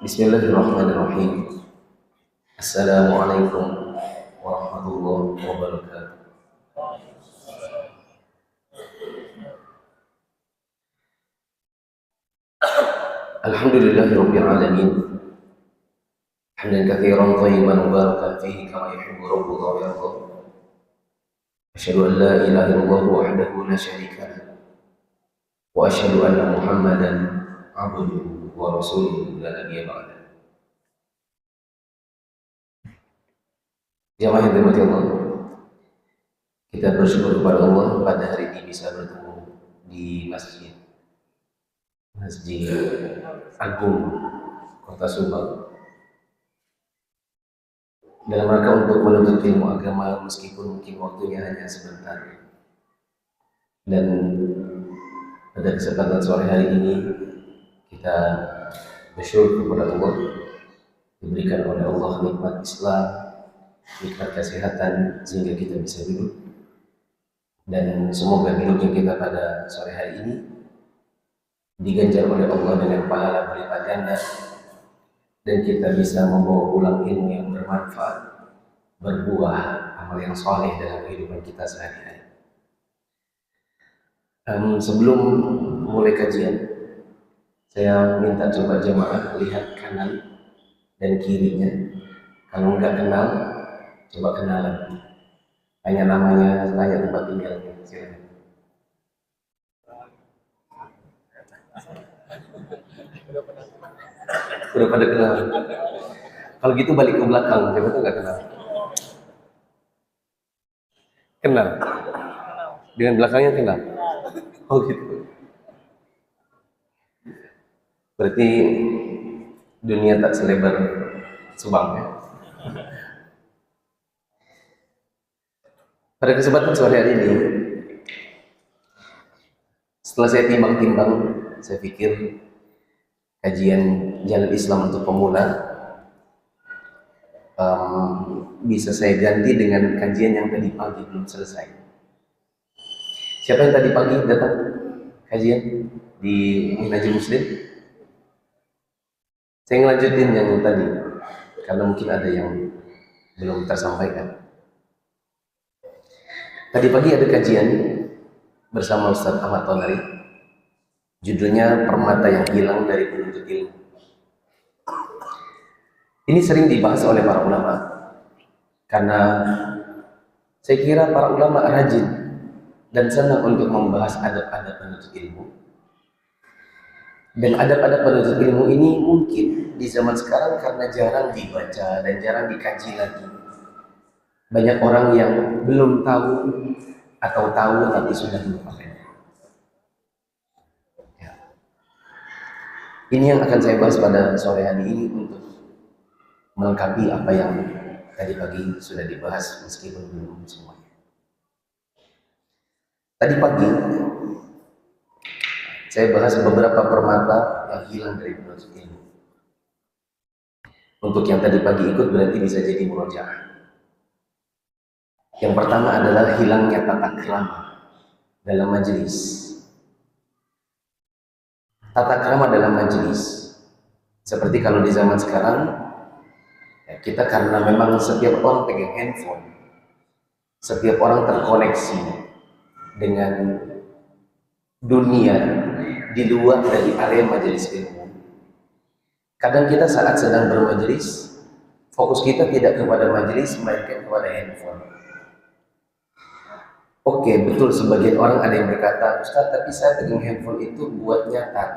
Bismillahirrahmanirrahim. Assalamualaikum warahmatullahi wabarakatuh. Alhamdulillahirabbil alamin. Hamdan katsiran thayyiban mubarakan fihi kama yuhibbu rabbuna wa yarda. Asyhadu an la ilaha illallah wahdahu la syarika lah. Wa asyhadu anna Muhammadan abduhu wa rasuluhu la nabiyya ba'da. Jamaah yang dirahmati Allah, kita bersyukur kepada Allah pada hari ini bisa bertemu di Masjid Agung Kota Subang dalam rangka untuk menuntut ilmu agama, meskipun mungkin waktunya hanya sebentar. Dan pada kesempatan sore hari ini kita bersyukur kepada Allah diberikan oleh Allah nikmat Islam, nikmat kesehatan sehingga kita bisa duduk, dan semoga duduknya kita pada sore hari ini diganjar oleh Allah dengan pahala berlipat ganda dan kita bisa membawa pulang ilmu yang bermanfaat, berbuah amal yang soleh dalam kehidupan kita sehari-hari. Sebelum mulai kajian, saya minta coba jemaah lihat kanan dan kirinya. Kalau nggak kenal, coba kenalan. Tanya namanya, tanya tempat tinggalnya. Silakan. Udah pada kenal. Kalau gitu balik ke belakang, siapa tuh nggak kenal. Kenal. Dengan belakangnya kenal. Oh gitu. Berarti dunia tak selebar Subang ya. Pada kesempatan sore hari ini, setelah saya timbang-timbang, saya pikir kajian Jalan Islam untuk Pemula bisa saya ganti dengan kajian yang tadi pagi belum selesai. Siapa yang tadi pagi datang kajian di Minhajul Muslim? Saya ngelanjutin yang tadi karena mungkin ada yang belum tersampaikan. Tadi pagi ada kajian bersama Ustaz Ahmad Tonari, judulnya Permata yang Hilang dari Penuntut Ilmu. Ini sering dibahas oleh para ulama karena saya kira para ulama rajin dan senang untuk membahas adab-adab penuntut ilmu. Dan adab-adab penuntut ilmu ini mungkin di zaman sekarang karena jarang dibaca dan jarang dikaji lagi. Banyak orang yang belum tahu atau tahu tapi sudah melupakan. Ya. Ini yang akan saya bahas pada sore hari ini untuk melengkapi apa yang tadi pagi sudah dibahas meskipun belum semuanya. Tadi pagi saya bahas beberapa permata yang hilang dari penuntut ilmu. Untuk yang tadi pagi ikut berarti bisa jadi murojaah. Yang pertama adalah hilangnya tata krama dalam majelis. Tata krama dalam majelis, seperti kalau di zaman sekarang, ya kita karena memang setiap orang pegang handphone, setiap orang terkoneksi dengan dunia di luar dari area majelis ilmu. Kadang kita saat sedang bermajelis, fokus kita tidak kepada majelis, melainkan kepada handphone. Oke, betul, sebagian orang ada yang berkata, Ustaz, tapi saya pegang handphone itu buat nyatat.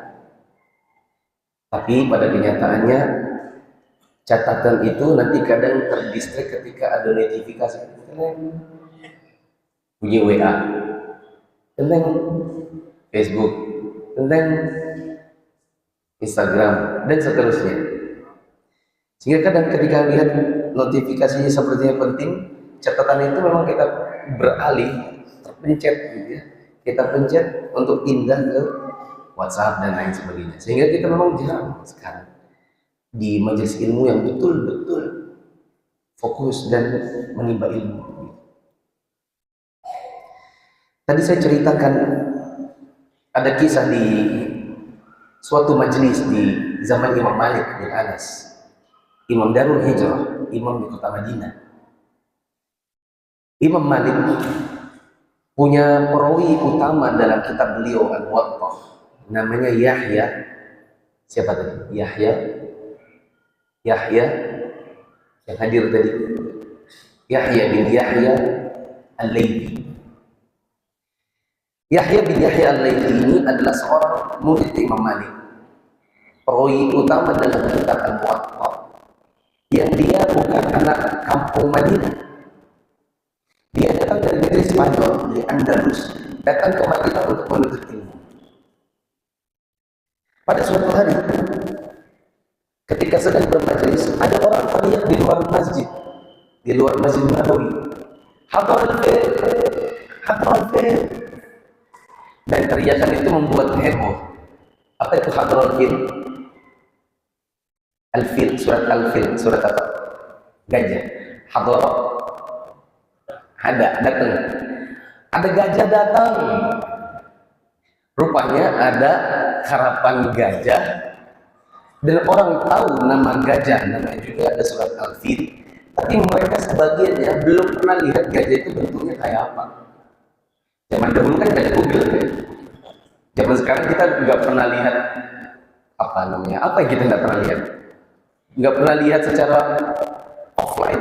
Tapi pada kenyataannya, catatan itu nanti kadang terdistrik ketika ada notifikasi. Bunyi WA, tentang Facebook, tentang Instagram, dan seterusnya. Sehingga kadang ketika lihat notifikasinya sepertinya penting, catatan itu memang kita beralih, terpencet gitu ya. Kita pencet untuk pindah ke WhatsApp dan lain sebagainya. Sehingga kita memang jarang sekarang di majelis ilmu yang betul-betul fokus dan menimba ilmu. Tadi saya ceritakan ada kisah di suatu majelis di zaman Imam Malik bin Anas, Imam Darul Hijrah, Imam di kota Madinah. Imam Malik punya perawi utama dalam kitab beliau Al-Muwatta, namanya Yahya. Siapa tadi? Yahya yang hadir tadi. Yahya bin Yahya Al-Laythi. Yahya bin Yahya Al-Laythi ini adalah seorang murid Imam Malik, perawi utama dalam kitab Al-Muwatta, yang dia bukan anak kampung Madinah. Dia datang dari negeri Spanyol, di Andalus, datang ke Madinah untuk menuntut ilmu. Pada suatu hari, ketika sedang bermajelis, ada orang teriak di luar masjid Nabawi, Hadar al-Fil. Dan teriakan itu membuat heboh. Apa itu Hadar al-Fil? Al-Fil, surat Al-Fil, surat apa? Gajah. Hadar, datang. Ada gajah datang. Rupanya ada harapan gajah. Dan orang tahu nama gajah, namanya juga ada surat Al-Fil. Tapi mereka sebagiannya belum pernah lihat gajah itu bentuknya kayak apa. Zaman dahulu kan gak ada Google ya. Zaman sekarang kita nggak pernah lihat apa yang kita nggak pernah lihat. Nggak pernah lihat secara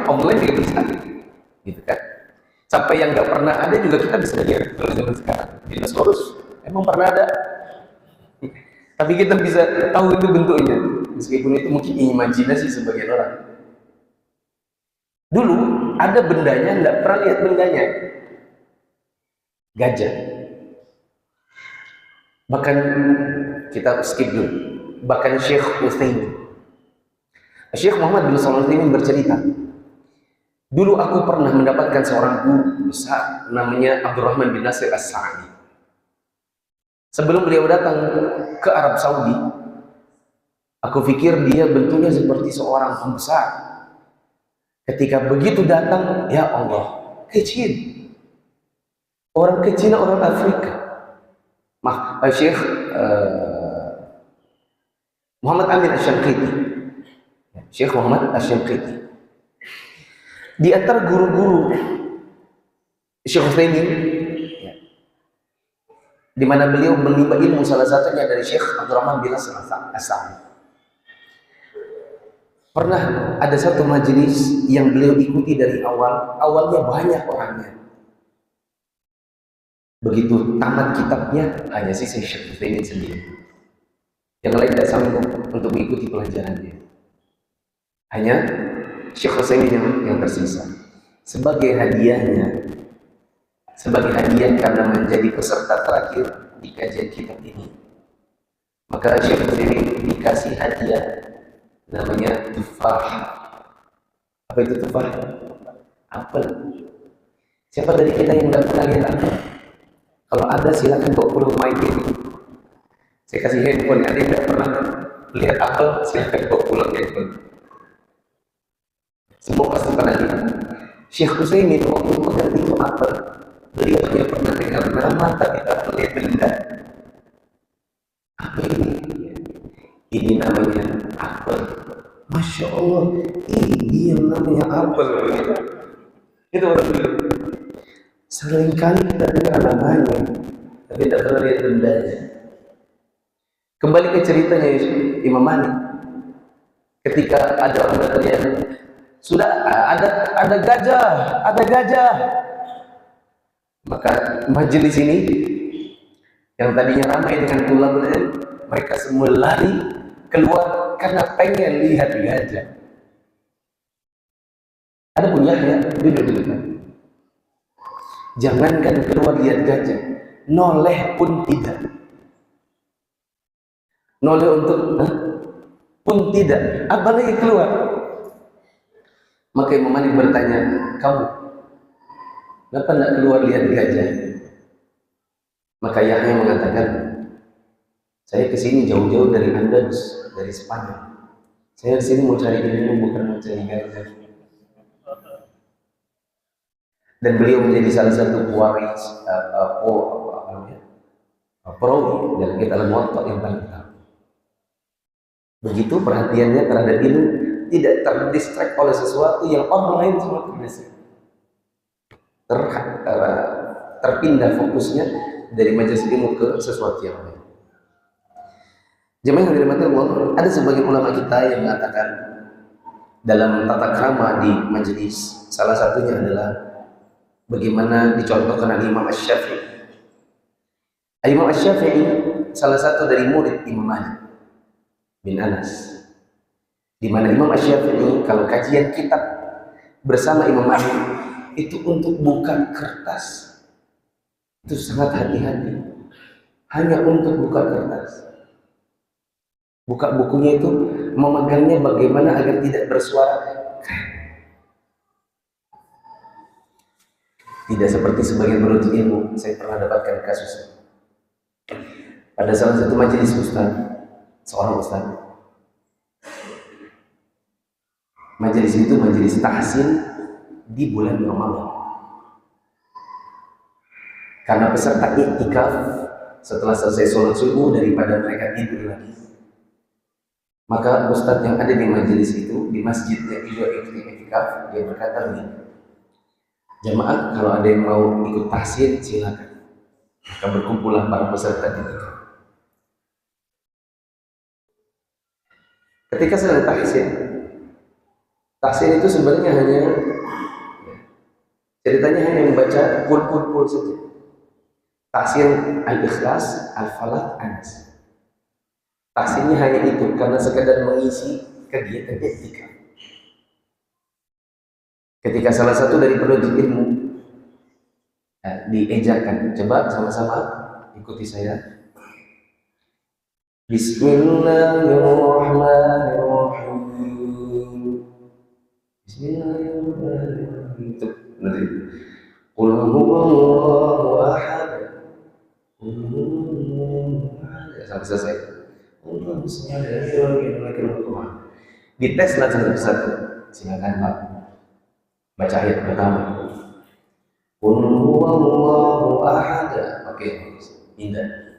online juga bisa, gitu kan? Sampai yang nggak pernah ada juga kita bisa lihat kalau zaman sekarang. Dinosaurus emang pernah ada, tapi kita bisa tahu itu bentuknya, meskipun itu mungkin imajinasi sebagian orang. Dulu ada bendanya, nggak pernah lihat bendanya, gajah. Bahkan kita skip dulu. Bahkan Syekh Muhammad bin Shalih Al-Utsaimin bercerita, dulu aku pernah mendapatkan seorang guru besar namanya Abdurrahman bin Nasir As-Sa'di. Sebelum beliau datang ke Arab Saudi, aku pikir dia bentuknya seperti seorang pembesar. Ketika begitu datang, ya Allah, kecil. Orang kecil, orang Afrika. Syekh Muhammad Amin Asy-Syanqiti. Syekh Muhammad Asy-Syanqiti. Di antara guru-guru Syekh Utsaimin, di mana beliau menimba ilmu salah satunya dari Syekh Abdurrahman bin Nasir As-Sa'di. Pernah ada satu majelis yang beliau ikuti dari awalnya banyak orangnya. Begitu tamat kitabnya, hanya sisa Syekh Utsaimin sendiri. Yang lain tidak sanggup untuk mengikuti pelajarannya. Hanya Syekh Utsaimin yang tersisa. Sebagai hadiah karena menjadi peserta terakhir di kajian kitab ini, maka Syekh Utsaimin dikasih hadiah namanya tufah. Apa itu tufah? Apel. Siapa dari kita yang tidak pernah lihat apel? Kalau ada silakan bawa pulang main ini. Saya kasih handphone. Ada yang tidak pernah lihat apel, silakan bawa pulang handphone. Semua pasti pernah lihat. Syekh Utsaimin waktu pegang itu apel, beliau hanya pernah dengar nama tapi tak pernah lihat benda. Apa ini? Ini namanya apel. Masya Allah, ini yang namanya apel. Itu orang dulu. Seringkali kita dengar namanya, tapi tak pernah lihat bendanya. Kembali ke ceritanya Imam Malik. Ketika ada orang berteriak, sudah ada gajah. Maka majelis ini yang tadinya ramai dengan tulabul ilm, mereka semua lari keluar karena pengen lihat gajah. Ada punya duduk di depan. Jangankan keluar lihat gajah, noleh pun tidak. Noleh pun tidak. Apalagi keluar. Maka Imam Malik bertanya, kamu kenapa tidak keluar lihat gajah? Maka Yahya mengatakan, saya kesini jauh-jauh dari Andalus, dari Spanyol. Saya kesini mau cari ilmu, bukan mau cari gajah. Dan beliau menjadi salah satu pewaris perawi dalam kitab Al-Muwatta yang paling tahu. Begitu perhatiannya terhadap ilmu, tidak terdistract oleh sesuatu yang orang lain semua terdistract. Terpindah fokusnya dari majelis ilmu ke sesuatu yang lain. Jemaah yang dirahmati Allah, ada sebagian ulama kita yang mengatakan dalam tata krama di majelis, salah satunya adalah bagaimana dicontohkan oleh Imam Asy-Syafi'i. Imam Asy-Syafi'i salah satu dari murid Imam Malik bin Anas, di mana Imam Asy-Syafi'i kalau kajian kitab bersama Imam Malik itu untuk buka kertas itu sangat hati-hati, hanya untuk buka kertas. Buka bukunya itu memegangnya bagaimana agar tidak bersuara. Tidak seperti sebagian penuntut ilmu. Saya pernah dapatkan kasus pada salah satu majelis seorang ustaz. Majelis itu majelis tahsin di bulan Ramadan. Karena peserta iktikaf setelah selesai sholat subuh daripada mereka tidur lagi, maka ustadz yang ada di majelis itu di masjidnya itu iktikaf, dia berkata begini, jamaah kalau ada yang mau ikut tahsin silakan. Maka berkumpullah para peserta iktikaf. Ketika sedang tahsin itu sebenarnya hanya ceritanya hanya membaca pul saja. Tahsin Al-Ikhlas, Al-Falaq, An-Nas. Tahsinnya hanya itu karena sekadar mengisi kegiatan iktikaf. Ketika salah satu dari penuntut ilmu diejakan, coba sama-sama ikuti saya. Bismillahirrahmanirrahim. Bismillahirrahmanirrahim. Itu nanti. Qul huwallahu ahad. Sampai selesai. Dites lah satu-satu. Silakan Pak. Baca ayat pertama. Qul huwallahu ahad. Oke, indah.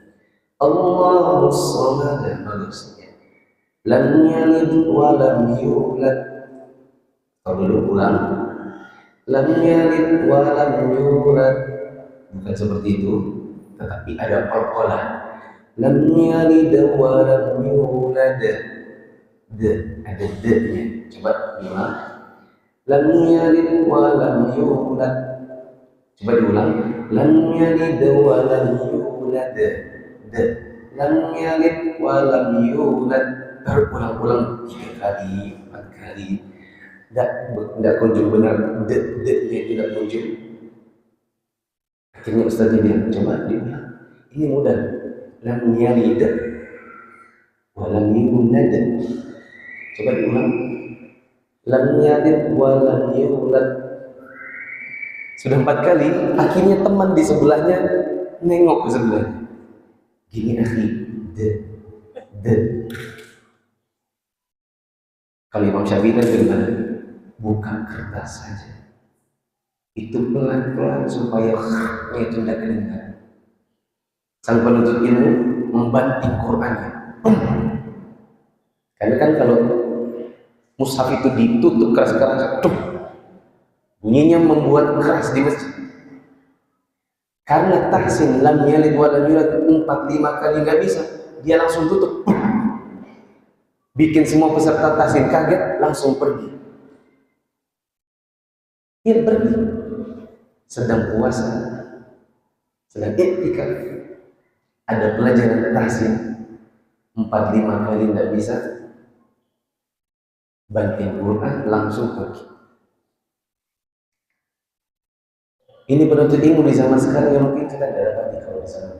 Allahus samad. Bagus. Lam yalid wa lam yulad. Kalau dulu ulang. Lam yalid wa lam yulad. Bukan seperti itu, tetapi ada qalqalah. Lam yalid wa lam yulad. Ada d-nya. Coba diulang. Lam yalid wa lam yulad. Coba diulang. Lam yalid wa lam yulad. Lam yalid wa lam yulad. Berulang-ulang 3 kali, 4 kali. Tidak kunjung benar. D-nya tidak kunjung. Akhirnya Ustaz bilang, coba diulang. Ini mudah. Lam yalid wa lam yulad. Coba diulang. Lam yalid wa lam yulad. Sudah 4 kali, akhirnya teman di sebelahnya nengok ke sebelahnya. Gini akhi, d. Kalau Imam Syafi'i kan bagaimana? Buka kertas saja. Itu pelan-pelan supaya nya itu tidak kedengaran. Sang penuntut ilmu membanting Qur'annya. Karena kan kalau mushaf itu ditutup keras-keras, bunyinya membuat keras di masjid. Karena tahsin lam yalid wa lam yulad 4-5 kali nggak bisa, dia langsung tutup. Bikin semua peserta tahsin kaget, langsung pergi. Dia pergi. Sedang puasa, sedang iktikaf, ada pelajaran tahsin 4-5 kali nggak bisa, banting Quran langsung pergi. Ini penuntut ilmu di zaman sekarang yang mungkin kita tidak dapat kalau di sana.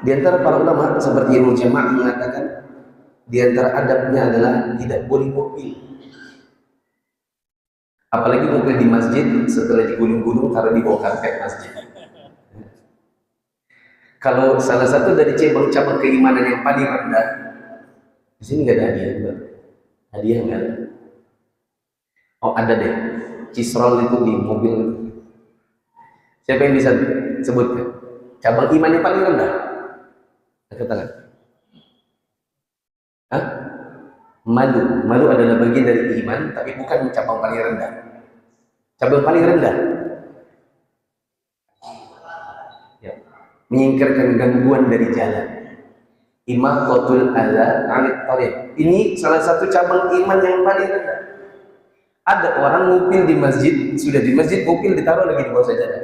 Di antara para ulama seperti Ibnu Jama' mengatakan di antara adabnya adalah tidak boleh mobil. Apalagi mobil di masjid setelah digulung-gulung taruh di bawah karpet masjid. Kalau salah satu dari cabang-cabang keimanan yang paling rendah, di sini nggak ada hadiah, hadiah nggak ada. Oh ada deh. Kisrol itu di mobil. Siapa yang bisa sebutkan cabang iman yang paling rendah? Angkat tangan. Malu adalah bagian dari iman, tapi bukan cabang paling rendah. Cabang paling rendah, ya, menyingkirkan gangguan dari jalan. Imaqatul adza 'anit thariq. Ini salah satu cabang iman yang paling rendah. Ada orang ngupil di masjid, sudah di masjid ngupil ditaruh lagi di bawah sajadah.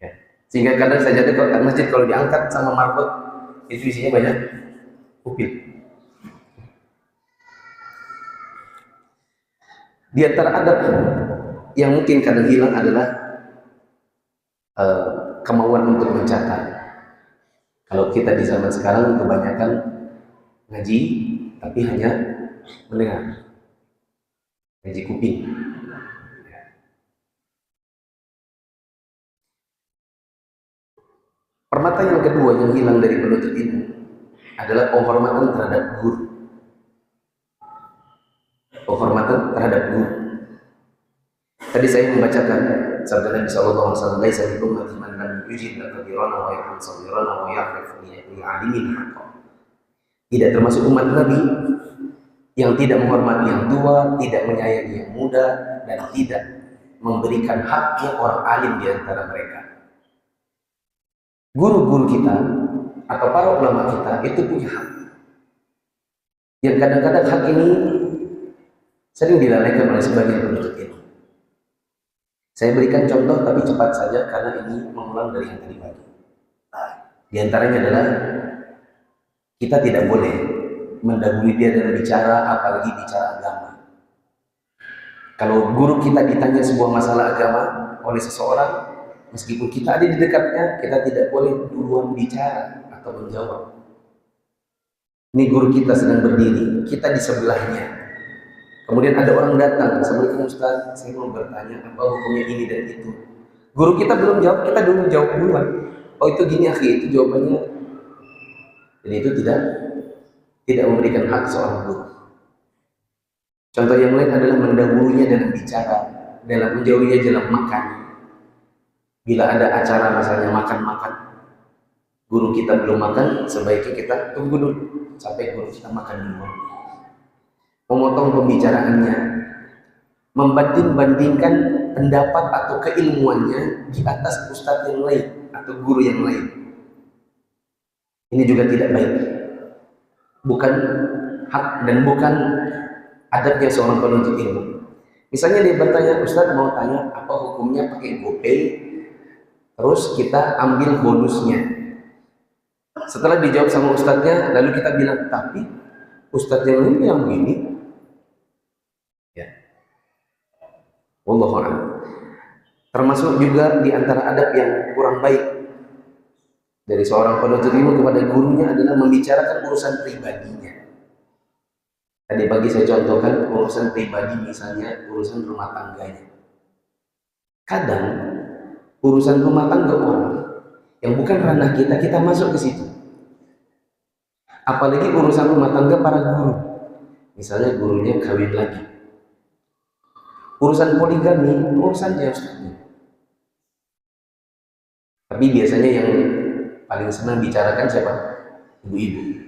Ya. Sehingga kadang sajadah kalau masjid kalau diangkat sama marbot itu isinya banyak ngupil. Di antara adab yang mungkin kadang hilang adalah kemauan untuk mencatat. Kalau kita di zaman sekarang kebanyakan ngaji, tapi hanya mendengar, ngaji kuping. Permata yang kedua yang hilang dari penuntut ilmu adalah penghormatan terhadap guru. Penghormatan terhadap guru. Tadi saya membacakan sabda Nabi sallallahu alaihi wasallam, "Laisa minkum man lam yujid kabirana wa yarham saghirana wa ya'rif li'alimin haqq." Tidak termasuk umat Nabi yang tidak menghormati yang tua, tidak menyayangi yang muda, dan tidak memberikan haknya orang alim di antara mereka. Guru-guru kita atau para ulama kita itu punya hak. Yang kadang-kadang hak ini sering dilalaikan oleh sebagian penuntut ilmu. Saya berikan contoh tapi cepat saja karena ini mengulang dari yang tadi pagi. Di antaranya adalah kita tidak boleh mendahului dia dalam bicara, apalagi bicara agama. Kalau guru kita ditanya sebuah masalah agama oleh seseorang, meskipun kita ada di dekatnya, kita tidak boleh duluan bicara atau menjawab. Ini guru kita sedang berdiri, kita di sebelahnya. Kemudian ada orang datang, "Assalamualaikum Ustaz, saya mau bertanya apa hukumnya ini dan itu." Guru kita belum jawab, kita dulu jawab duluan. "Oh itu gini akhi, itu jawabannya." Jadi itu tidak memberikan hak seorang guru. Contoh yang lain adalah mendahulunya dalam bicara, dalam menjauhinya dalam makan. Bila ada acara misalnya makan-makan, guru kita belum makan, sebaiknya kita tunggu dulu sampai guru kita makan dulu. Memotong pembicaraannya, membanding-bandingkan pendapat atau keilmuannya di atas ustadz yang lain atau guru yang lain. Ini juga tidak baik. Bukan hak dan bukan adabnya seorang penuntut ilmu. Misalnya dia bertanya, "Ustadz mau tanya apa hukumnya pakai GoPay?" Terus kita ambil bonusnya. Setelah dijawab sama ustadznya, lalu kita bilang, "Tapi ustadz yang lain yang begini." Ya. Wallahu a'lam. Termasuk juga di antara adab yang kurang baik dari seorang penuntut ilmu kepada gurunya adalah membicarakan urusan pribadinya. Tadi pagi saya contohkan urusan pribadi, misalnya urusan rumah tangganya. Kadang urusan rumah tangga orang yang bukan ranah kita, kita masuk ke situ. Apalagi urusan rumah tangga para guru. Misalnya gurunya kawin lagi. Urusan poligami, urusannya ustaznya. Tapi biasanya yang paling senang bicarakan siapa? Ibu-ibu.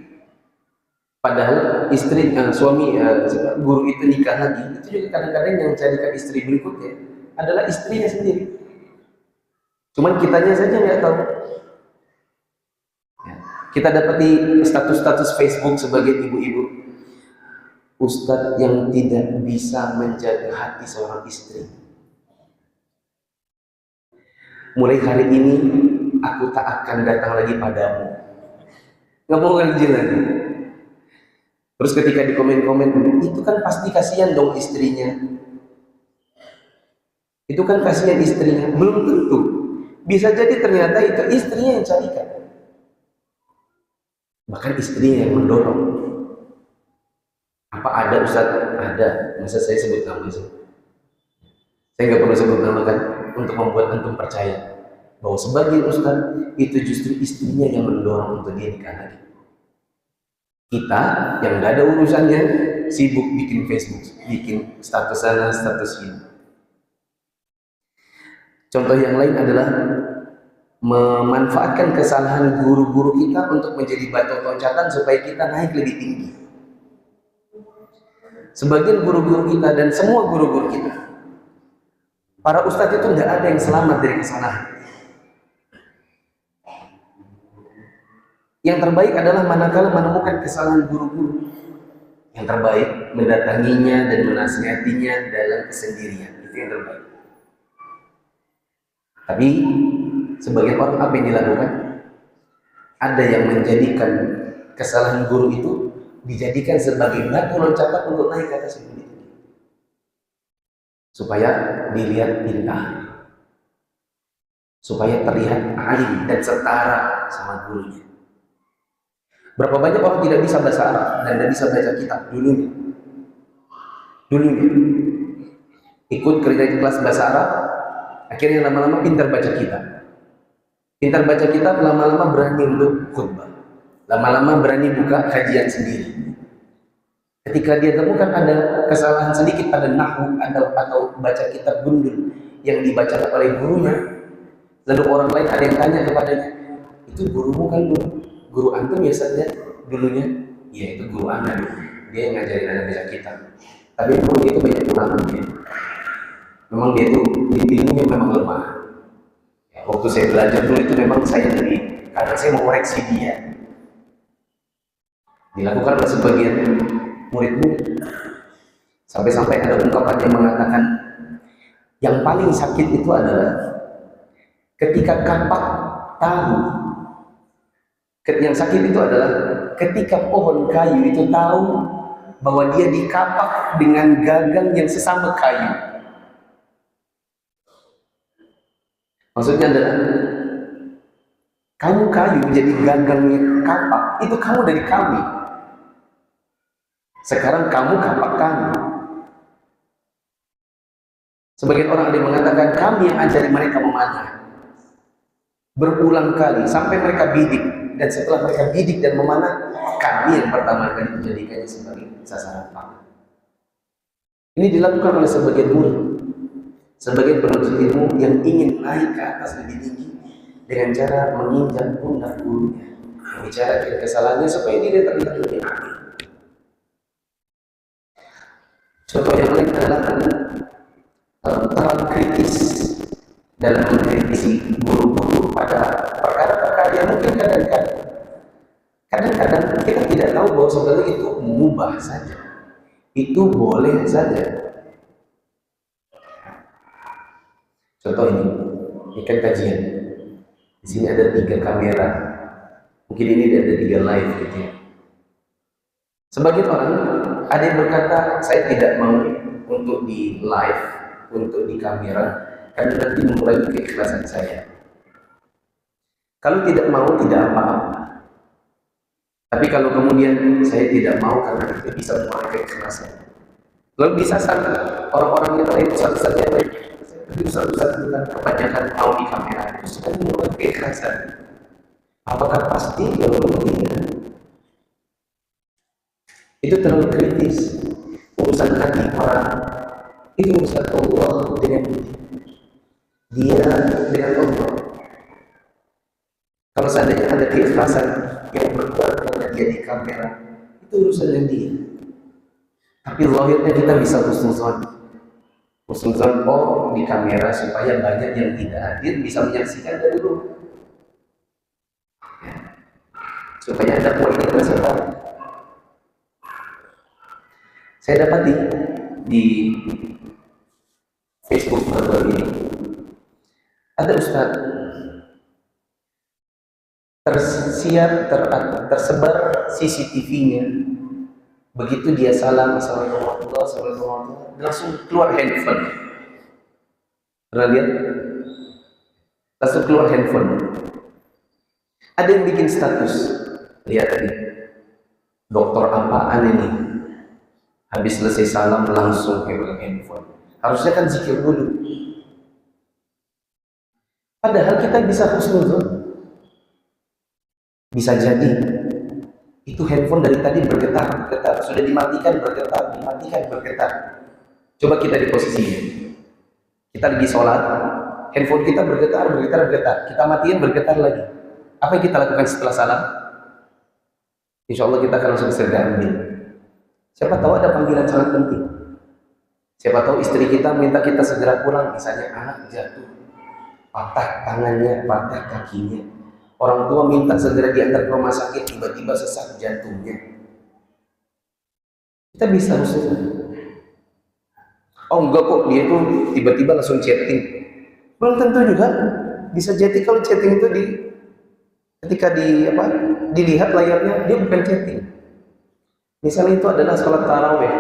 Padahal istri, suami, guru itu nikah lagi, itu juga kadang-kadang yang mencarikan istri berikutnya adalah istrinya sendiri. Cuman kitanya saja nggak tahu. Ya. Kita dapati status-status Facebook sebagai ibu-ibu, ustadz yang tidak bisa menjaga hati seorang istri. Mulai hari ini aku tak akan datang lagi padamu. Nggak mau ngaji lagi. Terus ketika di komen-komen, itu kan pasti kasihan dong istrinya. Itu kan kasihan istrinya. Belum tentu. Bisa jadi ternyata itu istrinya yang carikan. Bahkan istrinya yang mendorong. Apa ada Ustaz? Ada. Masa saya sebut nama sih? Saya nggak perlu sebut nama kan, untuk membuat antum percaya bahwa sebagai Ustaz itu justru istrinya yang mendorong untuk dia nikah lagi. Kita yang nggak ada urusannya sibuk bikin Facebook, bikin status sana, status ini. Contoh yang lain adalah memanfaatkan kesalahan guru-guru kita untuk menjadi batu loncatan supaya kita naik lebih tinggi. Sebagian guru-guru kita dan semua guru-guru kita, para ustadz itu nggak ada yang selamat dari kesalahan. Yang terbaik adalah manakala menemukan kesalahan guru-guru. Yang terbaik mendatanginya dan menasihatinya dalam kesendirian. Itu yang terbaik. Tapi sebagian orang apa yang dilakukan? Ada yang menjadikan kesalahan guru itu dijadikan sebagai batu loncatan untuk naik ke atas ilmu itu, supaya dilihat pintar, supaya terlihat alim dan setara sama gurunya. Berapa banyak orang tidak bisa bahasa Arab dan tidak bisa baca kitab dulunya ikut kerja di kelas bahasa Arab, akhirnya lama-lama pintar baca kitab, lama-lama berani untuk khutbah, lama-lama berani buka kajian sendiri. Ketika dia temukan ada kesalahan sedikit pada nahwu atau baca kitab gundul yang dibaca oleh gurunya, lalu orang lain ada yang tanya kepadanya, itu gurumu kan guru antum ya saja dulunya? Ya, itu guru anda dulu, dia yang ngajarin anda baca kitab. Tapi memang dia itu banyak kekurangannya, memang dia itu ilmunya memang lemah. Waktu saya belajar dulu itu memang saya karena saya mau koreksi dia. Dilakukan oleh sebagian murid-murid. Sampai-sampai ada ungkapan yang mengatakan, yang paling sakit itu adalah ketika kapak tahu. Yang sakit itu adalah ketika pohon kayu itu tahu bahwa dia dikapak dengan gagang yang sesama kayu. Maksudnya adalah kamu kayu jadi gagangnya kapak, itu kamu dari kami. Sekarang kamu kapak kami. Sebagian orang ada yang mengatakan kami yang ajari mereka memanah berulang kali sampai mereka bidik, dan setelah mereka bidik dan memanah, kami yang pertama kali menjadikannya sebagai sasaran panah. Ini dilakukan oleh sebagian murid, sebagai penuntut ilmu yang ingin naik ke atas lebih tinggi dengan cara menginjak pundak gurunya, membicarakan kesalahannya supaya dia terlihat lebih alim. Contoh yang lain adalah terlalu kritis dalam mengkritisi guru-guru pada perkara-perkara yang mungkin kadang-kadang kita tidak tahu bahwa sebenarnya itu mubah saja, itu boleh saja. Contoh ini kan kajian. Di sini ada 3 kamera, mungkin ini ada 3 live gitu ya. Sebagian orang ada yang berkata, saya tidak mau untuk di live, untuk di kamera, karena nanti mengurangi keikhlasan saya. Kalau tidak mau tidak apa-apa. Tapi kalau kemudian saya tidak mau karena itu bisa mengurangi keikhlasan, lalu bisa orang-orang yang lain satu-satunya baik, itu satu-satunya kebanyakan mau di kamera itu sudah mengurangi keikhlasan. Apakah pasti? Kalau tidak, itu terlalu kritis. Urusan hati orang itu urusan Allah dengan dia dengan Allah. Kalau seandainya ada keikhlasan yang berbuat karena dia di kamera, itu urusannya dia. Tapi zahirnya kita bisa husnuzon, oh di kamera supaya banyak yang tidak hadir bisa menyaksikan dari rumah, supaya ada kualitas yang. Saya dapati di Facebook baru ini ada ustaz tersebar CCTV-nya. Begitu dia salam, assalamualaikum warahmatullahi wabarakatuh, langsung keluar handphone. Pernah lihat? Langsung keluar handphone. Ada yang bikin status, lihat tadi, dokter apaan ini? Habis selesai salam langsung pegang handphone. Harusnya kan zikir dulu. Padahal kita bisa husnuzon. Bisa jadi itu handphone dari tadi bergetar, sudah dimatikan bergetar. Coba kita di posisinya. Kita lagi sholat, handphone kita bergetar. Kita matiin bergetar lagi. Apa yang kita lakukan setelah salam? Insya Allah kita akan langsung segera ambil. Siapa tahu ada panggilan sangat penting. Siapa tahu istri kita minta kita segera pulang, misalnya anak jatuh, patah tangannya, patah kakinya. Orang tua minta segera diantar ke rumah sakit, tiba-tiba sesak jantungnya. Kita bisa usaha. Oh enggak kok, dia itu tiba-tiba langsung chatting. Belum tentu juga bisa chatting. Kalau chatting itu ketika dilihat layarnya, dia bukan chatting. Misalnya itu adalah sholat taraweh.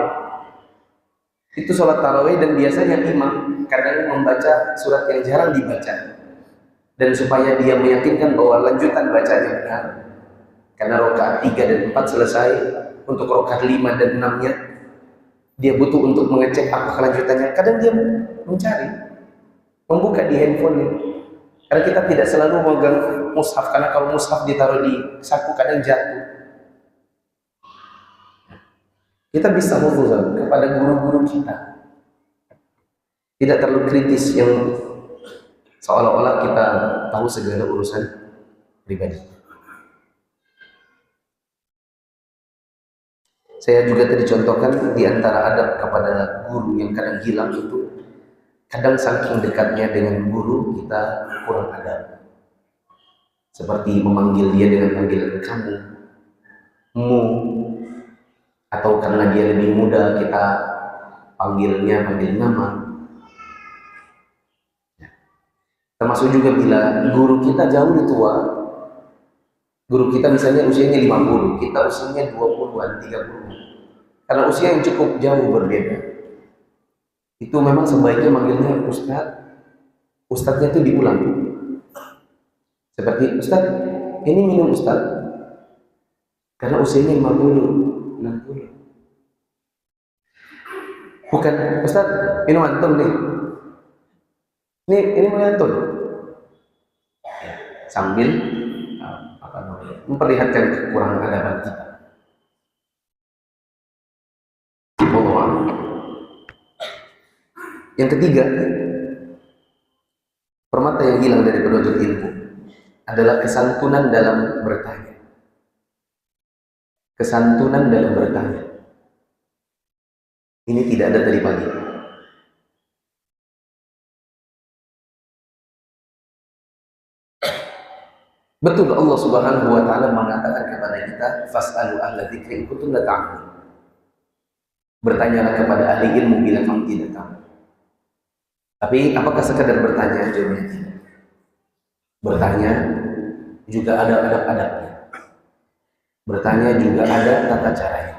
Itu sholat taraweh dan biasanya imam kadang membaca surat yang jarang dibaca. Dan supaya dia meyakinkan bahwa lanjutan bacanya benar, karena rakaat 3 dan 4 selesai, untuk rakaat 5 dan 6-nya dia butuh untuk mengecek apa kelanjutannya. Kadang dia mencari, membuka di handphone. Karena kita tidak selalu memegang mushaf, karena kalau mushaf ditaruh di saku kadang jatuh. Kita bisa menghubung kepada guru-guru kita, tidak terlalu kritis yang seolah-olah kita tahu segala urusan pribadi. Saya juga tadi contohkan di antara adab kepada guru yang kadang hilang itu, kadang saking dekatnya dengan guru kita kurang adab. Seperti memanggil dia dengan panggilan kamu, mu, atau karena dia lebih muda kita panggil nama. Termasuk juga bila guru kita jauh lebih tua, guru kita misalnya usianya 50, kita usianya 20-an, 30. Karena usia yang cukup jauh berbeda, itu memang sebaiknya manggilnya Ustadznya itu diulang. Seperti, Ustadz, ini minum Ustadz, karena usianya 50, 60. Bukan, Ustadz, minum antum nih. Ini mengantuk sambil memperlihatkan kekurangan adaban kita. Yang ketiga, permata yang hilang dari penuntut ilmu adalah kesantunan dalam bertanya. Kesantunan dalam bertanya. Ini tidak ada dari pagi. Betul Allah Subhanahu wa taala mengatakan kepada kita, fas'alu ahla dzikri in kuntum la ta'lamun. Bertanyalah kepada ahli ilmu bila kamu tidak tahu. Tapi apakah sekadar bertanya? Jawabnya tidak. Bertanya juga ada adab-adabnya. Bertanya juga ada tata caranya.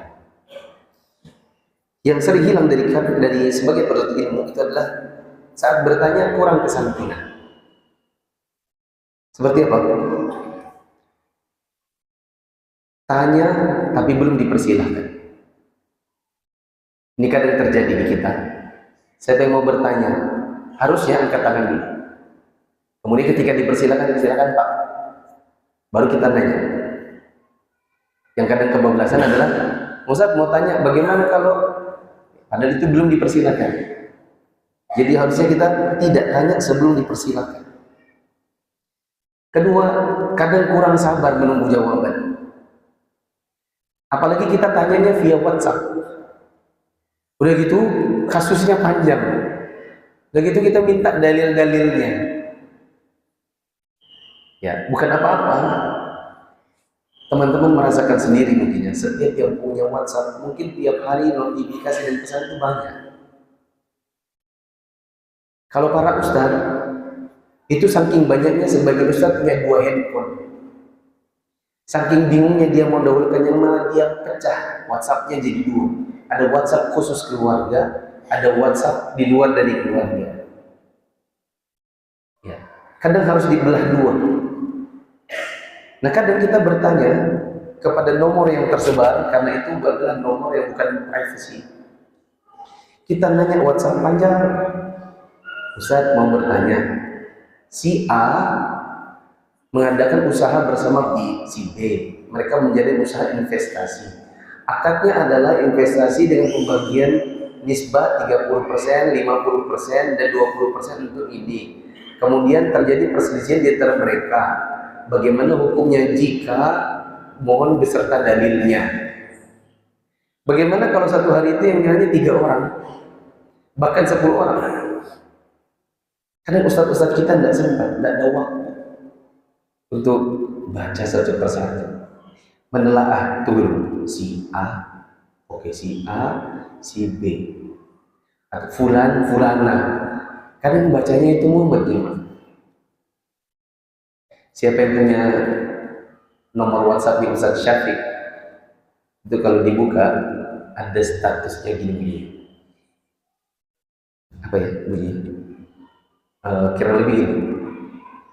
Yang sering hilang dari sebagai penuntut ilmu itu adalah saat bertanya kurang kesantunan. Seperti apa? Tanya tapi belum dipersilahkan. Ini kadang terjadi di kita. Siapa yang mau bertanya, harusnya angkat tangan dulu. Kemudian ketika dipersilahkan, silakan Pak. Baru kita nanya. Yang kadang kebablasan adalah, Ustaz mau tanya bagaimana kalau padahal itu belum dipersilahkan. Jadi harusnya kita tidak tanya sebelum dipersilahkan. Kedua, kadang kurang sabar menunggu jawaban. Apalagi kita tanyanya via WhatsApp. Udah gitu kasusnya panjang. Udah gitu kita minta dalil-dalilnya. Ya, bukan apa-apa. Teman-teman merasakan sendiri mungkinnya. Setiap yang punya WhatsApp, mungkin tiap hari notifikasi dan pesan itu banyak. Kalau para ustaz, itu saking banyaknya sebagian ustaz punya 2 handphone. Saking bingungnya dia mau dahulukan yang mana, dia pecah WhatsApp-nya jadi 2. Ada WhatsApp khusus keluarga, ada WhatsApp di luar dari keluarga. Ya, kadang harus dibelah 2. Nah, kadang kita bertanya kepada nomor yang tersebar, karena itu adalah nomor yang bukan privacy. Kita nanya WhatsApp panjang, Ustaz mau bertanya, si A mengadakan usaha bersama si B, mereka menjadi usaha investasi. Akadnya adalah investasi dengan pembagian nisbah 30%, 50%, dan 20% untuk ini. Kemudian terjadi perselisihan di antara mereka. Bagaimana hukumnya jika mohon beserta dalilnya? Bagaimana kalau satu hari itu yang nyanyi 3 orang, bahkan 10 orang? Karena ustadz-ustadz kita tidak sempat, tidak ada waktu untuk baca satu persatu, menelaah turun si A, oke si A, si B, atau fulan, fulana. Kadang bacanya itu mumet ya. Siapa yang punya nomor WhatsApp di Ustadz Syafiq? Itu kalau dibuka ada statusnya gini-gini. Apa ya? Begini. Kira lebih gini.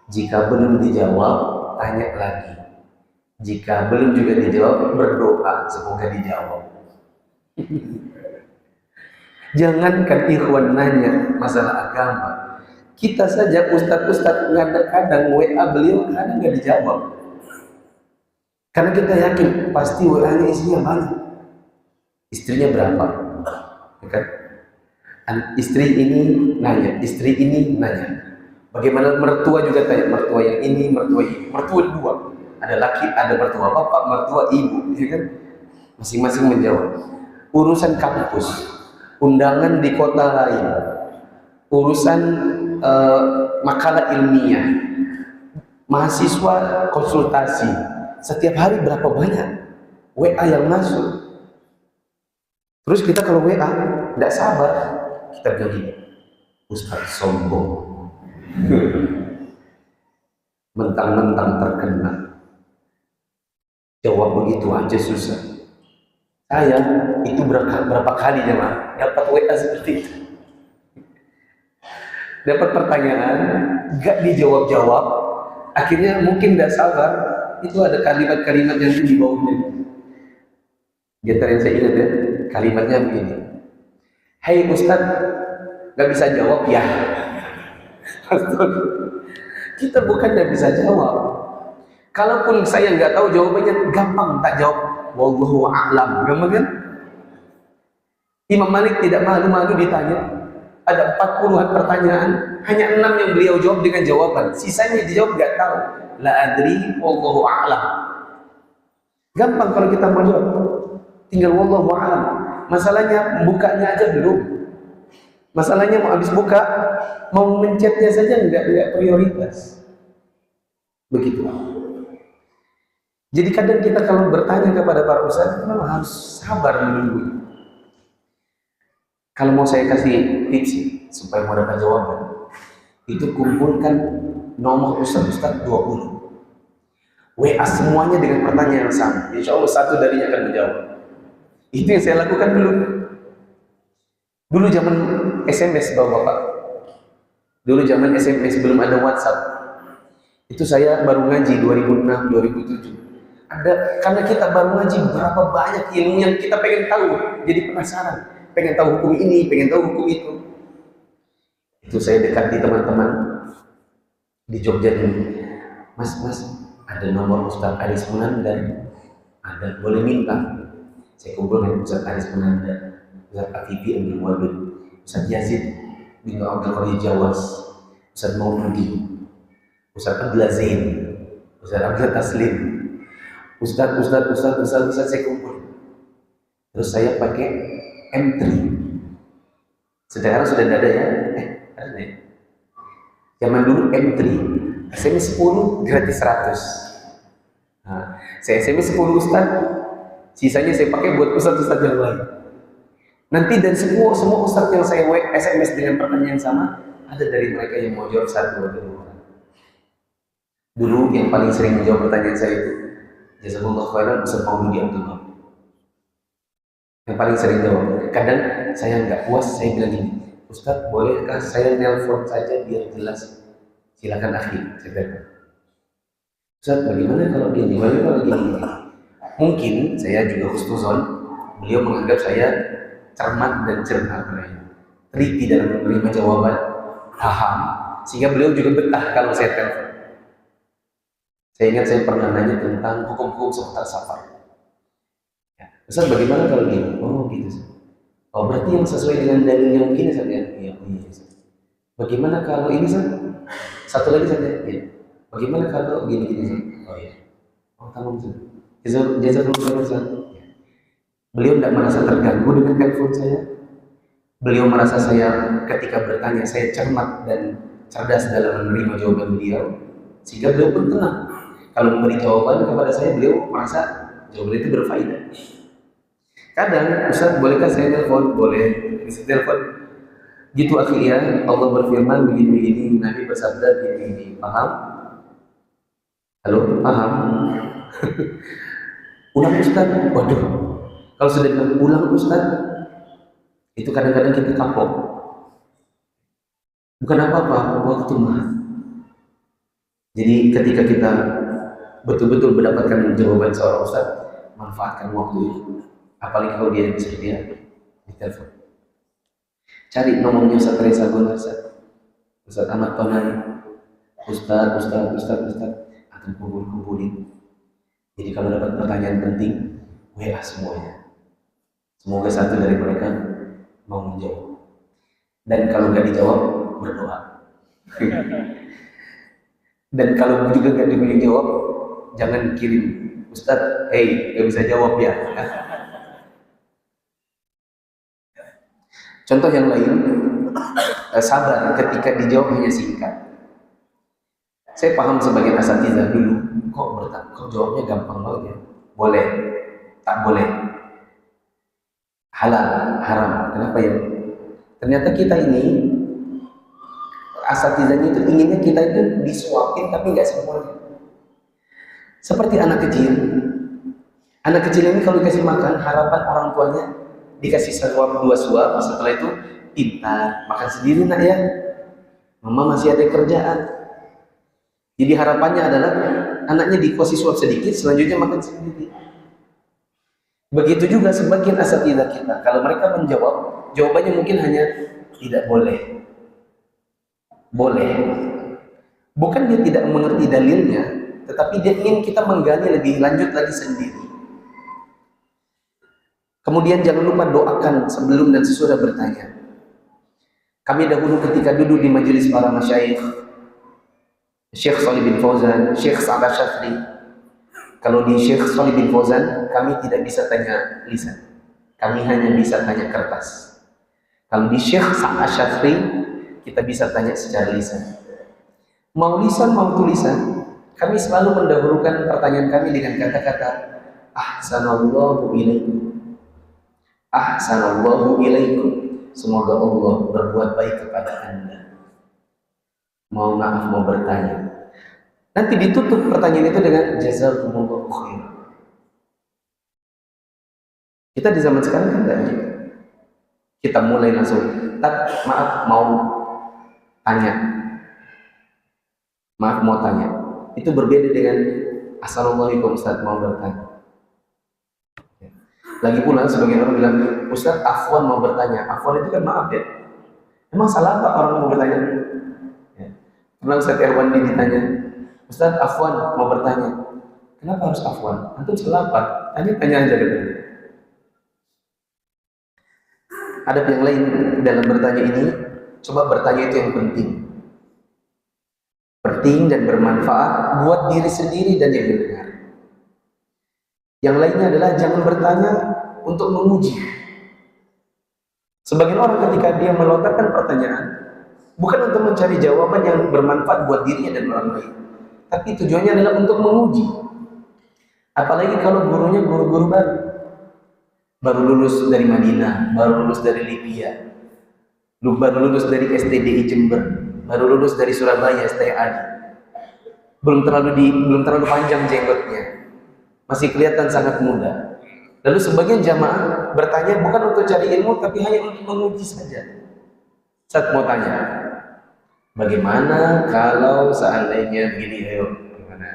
Jika belum dijawab, tanya lagi. Jika belum juga dijawab, berdoa semoga dijawab. Jangankan ikhwan nanya masalah agama, kita saja ustadz-ustadz kadang WA beliau kadang nggak dijawab. Karena kita yakin pasti WA-nya isinya banyak. Istrinya berapa? Ya kan? Istri ini nanya, istri ini nanya. Bagaimana mertua juga tanya, mertua yang ini, mertua ini, mertua dua. Ada laki, ada mertua bapak, mertua ibu, ya kan? Masing-masing menjawab. Urusan kampus, undangan di kota lain, urusan makalah ilmiah, mahasiswa konsultasi, setiap hari berapa banyak WA yang masuk. Terus kita kalau WA tidak sabar, kita bilang gini, Ustadz sombong, mentang-mentang terkenal, jawab begitu aja susah. Saya itu berapa kali jemaah dapat WA seperti itu, dapat pertanyaan gak dijawab-jawab, akhirnya mungkin tidak sabar, itu ada kalimat-kalimat yang di bawahnya. Di antara yang saya ingat ya, kalimatnya begini, "Hai Ustadz, gak bisa jawab ya?" Kita bukan gak bisa jawab. Kalaupun saya nggak tahu jawabannya, gampang tak jawab. Wallahu a'lam, gampang kan? Imam Malik tidak malu-malu ditanya. Ada 40-an pertanyaan, hanya 6 yang beliau jawab dengan jawaban. Sisanya dijawab nggak tahu. La adri, wallahu a'lam. Gampang kalau kita mau jawab. Tinggal wallahu a'lam. Masalahnya bukanya aja belum. Masalahnya mau habis buka, mau mencetnya saja nggak prioritas. Begitu. Jadi kadang kita kalau bertanya kepada para ustadz, kita memang harus sabar menunggu. Kalau mau saya kasih tips supaya mau dapat jawaban, itu kumpulkan nomor ustadz-ustadz 20. WA semuanya dengan pertanyaan yang sama. Insya Allah satu darinya akan menjawab. Itu yang saya lakukan dulu. Dulu zaman SMS bapak-bapak. Dulu zaman SMS belum ada WhatsApp. Itu saya baru ngaji 2006, 2007. Karena kita baru ngaji, berapa banyak ilmu yang kita pengen tahu, jadi penasaran, pengen tahu hukum ini, pengen tahu hukum itu. Itu saya dekati teman-teman di Jogja ini, mas, ada nomor Ustadz Aris Munandar, ada, boleh minta. Saya kumpul dengan Ustadz Aris Munandar, Ustadz Afifi Abdul Wadud, Ustadz Yazid bin Abdul Qadir Jawas, Ustadz Mauludi, Ustadz Abdul Zain, Ustadz Abdul Taslim, Ustadz saya kumpul. Terus saya pakai M3. Sekarang sudah ada ya? Ada ya? Zaman dulu M3, SMS 10 gratis 100. Nah, saya SMS 10 Ustadz, sisanya saya pakai buat ustadz-ustadz yang lain. Nanti dari semua ustadz yang saya SMS dengan pertanyaan sama, ada dari mereka yang mau jawab 1 atau 2 orang. Dulu yang paling sering menjawab pertanyaan saya itu Jazakumullah khairan Ustadz Mauludi Abdullah. Yang paling sering jawab. Kadang saya nggak puas, saya bilang gini, Ustadz bolehkah saya nelpon saja biar jelas? Silakan akhi, saya bilang. Ustadz bagaimana kalau gini, bagaimana kalau gini? Mungkin saya juga husnuzon, beliau menganggap saya cermat dan cermat, teliti dalam menerima jawaban, paham, sehingga beliau juga betah kalau saya telepon. Saya ingat saya pernah nanya tentang hukum-hukum seputar safar. Ya, Ustaz bagaimana kalau gini? Oh gitu. Oh berarti yang sesuai dengan dalil yang begini saja. Iya. Bagaimana kalau ini Ustaz? Satu lagi saja. Ya. Bagaimana kalau gini Ustaz? Oh iya. Oh tamam Ustaz. Jazakumullah khairan Ustaz. Beliau tidak merasa terganggu dengan telepon saya. Beliau merasa saya ketika bertanya, saya cermat dan cerdas dalam menerima jawaban beliau, sehingga beliau pun tenang. Kalau memberi jawaban kepada saya, beliau merasa jawaban itu berfaedah. Kadang, Ustaz, bolehkah saya telepon? Boleh, bisa telepon. Gitu akhirnya Allah berfirman begini-begini, Nabi bersabda begini-begini. Paham? Halo, paham? Ulang Ustaz. Waduh, kalau sudah bilang ulang Ustaz, itu kadang-kadang kita kapok. Bukan apa-apa, waktu mah. Jadi ketika kita betul-betul mendapatkan jawaban seorang Ustaz, manfaatkan waktu itu. Apalagi kalau dia bersedia di telepon. Cari nomornya Ustaz Reza Gonarsa, Ustaz Ahmad Tonai, Ustaz, akan kumpulin. Jadi kalau dapat pertanyaan penting, WA semuanya. Semoga satu dari mereka mau menjawab. Dan kalau nggak dijawab, berdoa. Dan kalau juga nggak dijawab, jangan kirim, Ustaz, nggak bisa jawab ya. Contoh yang lain, sabar ketika dijawab hanya singkat. Saya paham sebagian asatidzah dulu, kok jawabnya gampang banget ya? Boleh, tak boleh, halal, haram. Kenapa ya? Ternyata kita ini, asatizahnya itu inginnya kita itu disuapin, tapi nggak semuanya. Seperti anak kecil. Anak kecil ini kalau dikasih makan, harapan orang tuanya dikasih suap 2 suap, setelah itu pintar, makan sendiri nak ya, mama masih ada kerjaan. Jadi harapannya adalah anaknya dikasih suap sedikit, selanjutnya makan sendiri. Begitu juga sebagian asatidzah kita, kalau mereka menjawab, jawabannya mungkin hanya tidak boleh. Boleh. Bukan dia tidak mengerti dalilnya, tetapi dia ingin kita menggali lebih lanjut lagi sendiri. Kemudian jangan lupa doakan sebelum dan sesudah bertanya. Kami dahulu ketika duduk di majelis para masyayikh, Syekh Shalih bin Fauzan, Syekh Sa'ad Asy-Syafri. Kalau di Syekh Shalih bin Fauzan, kami tidak bisa tanya lisan. Kami hanya bisa tanya kertas. Kalau di Syekh Sa'ad Asy-Syafri, kita bisa tanya secara lisan. Mau lisan, mau tulisan, kami selalu mendahulukan pertanyaan kami dengan kata-kata Ahsanallahu ilaikum. Ahsanallahu ilaikum. Semoga Allah berbuat baik kepada Anda. Mau maaf, mau bertanya. Nanti ditutup pertanyaan itu dengan jazakumullahu khair. Kita di zaman sekarang kan enggak gitu. Kita mulai langsung, maaf mau tanya. Maaf mau tanya. Itu berbeda dengan Assalamualaikum Ustaz mau bertanya. Lagi pula sebagian orang bilang, Ustaz afwan mau bertanya. Afwan itu kan maaf ya. Emang salah apa orang mau bertanya? Ya. Pernah Ustaz Irwandi ditanya, Ustaz afwan mau bertanya. Kenapa harus afwan? Antum salah apa? Tanya aja dulu. Adab yang lain dalam bertanya ini, coba bertanya itu yang penting. Penting dan bermanfaat buat diri sendiri dan yang mendengar. Yang lainnya adalah jangan bertanya untuk menguji. Sebagian orang ketika dia melontarkan pertanyaan, bukan untuk mencari jawaban yang bermanfaat buat dirinya dan orang lain, tapi tujuannya adalah untuk menguji. Apalagi kalau gurunya guru-guru baru lulus dari Madinah, baru lulus dari Libya, baru lulus dari STDI Jember, baru lulus dari Surabaya STAD, belum terlalu panjang jenggotnya, masih kelihatan sangat muda. Lalu sebagian jamaah bertanya bukan untuk cari ilmu, tapi hanya untuk menguji saja. Saat mau tanya, bagaimana kalau seandainya begini, ayo, gimana?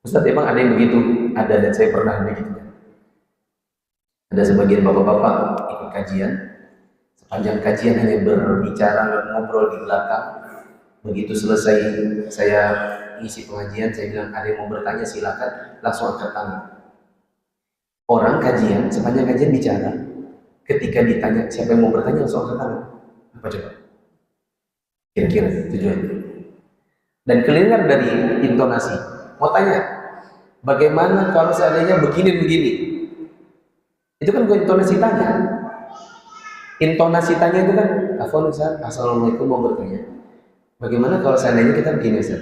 Ustaz, emang ada yang begitu? Ada, dan saya pernah begitu. Ada sebagian bapak-bapak ikut kajian, sepanjang kajian hanya berbicara dan ngobrol di belakang. Begitu selesai saya isi pengajian, saya bilang ada yang mau bertanya silakan, langsung angkat tangan. Orang kajian, sepanjang kajian bicara, ketika ditanya siapa yang mau bertanya langsung angkat tangan. Apa coba? Kira-kira tujuannya. Dan kedengar dari intonasi, mau tanya, bagaimana kalau seandainya begini-begini? Itu kan gue intonasi tanya. Intonasi tanya itu kan, Afwan Ustaz, Assalamualaikum, mau bertanya. Bagaimana kalau seandainya kita begini Ustaz?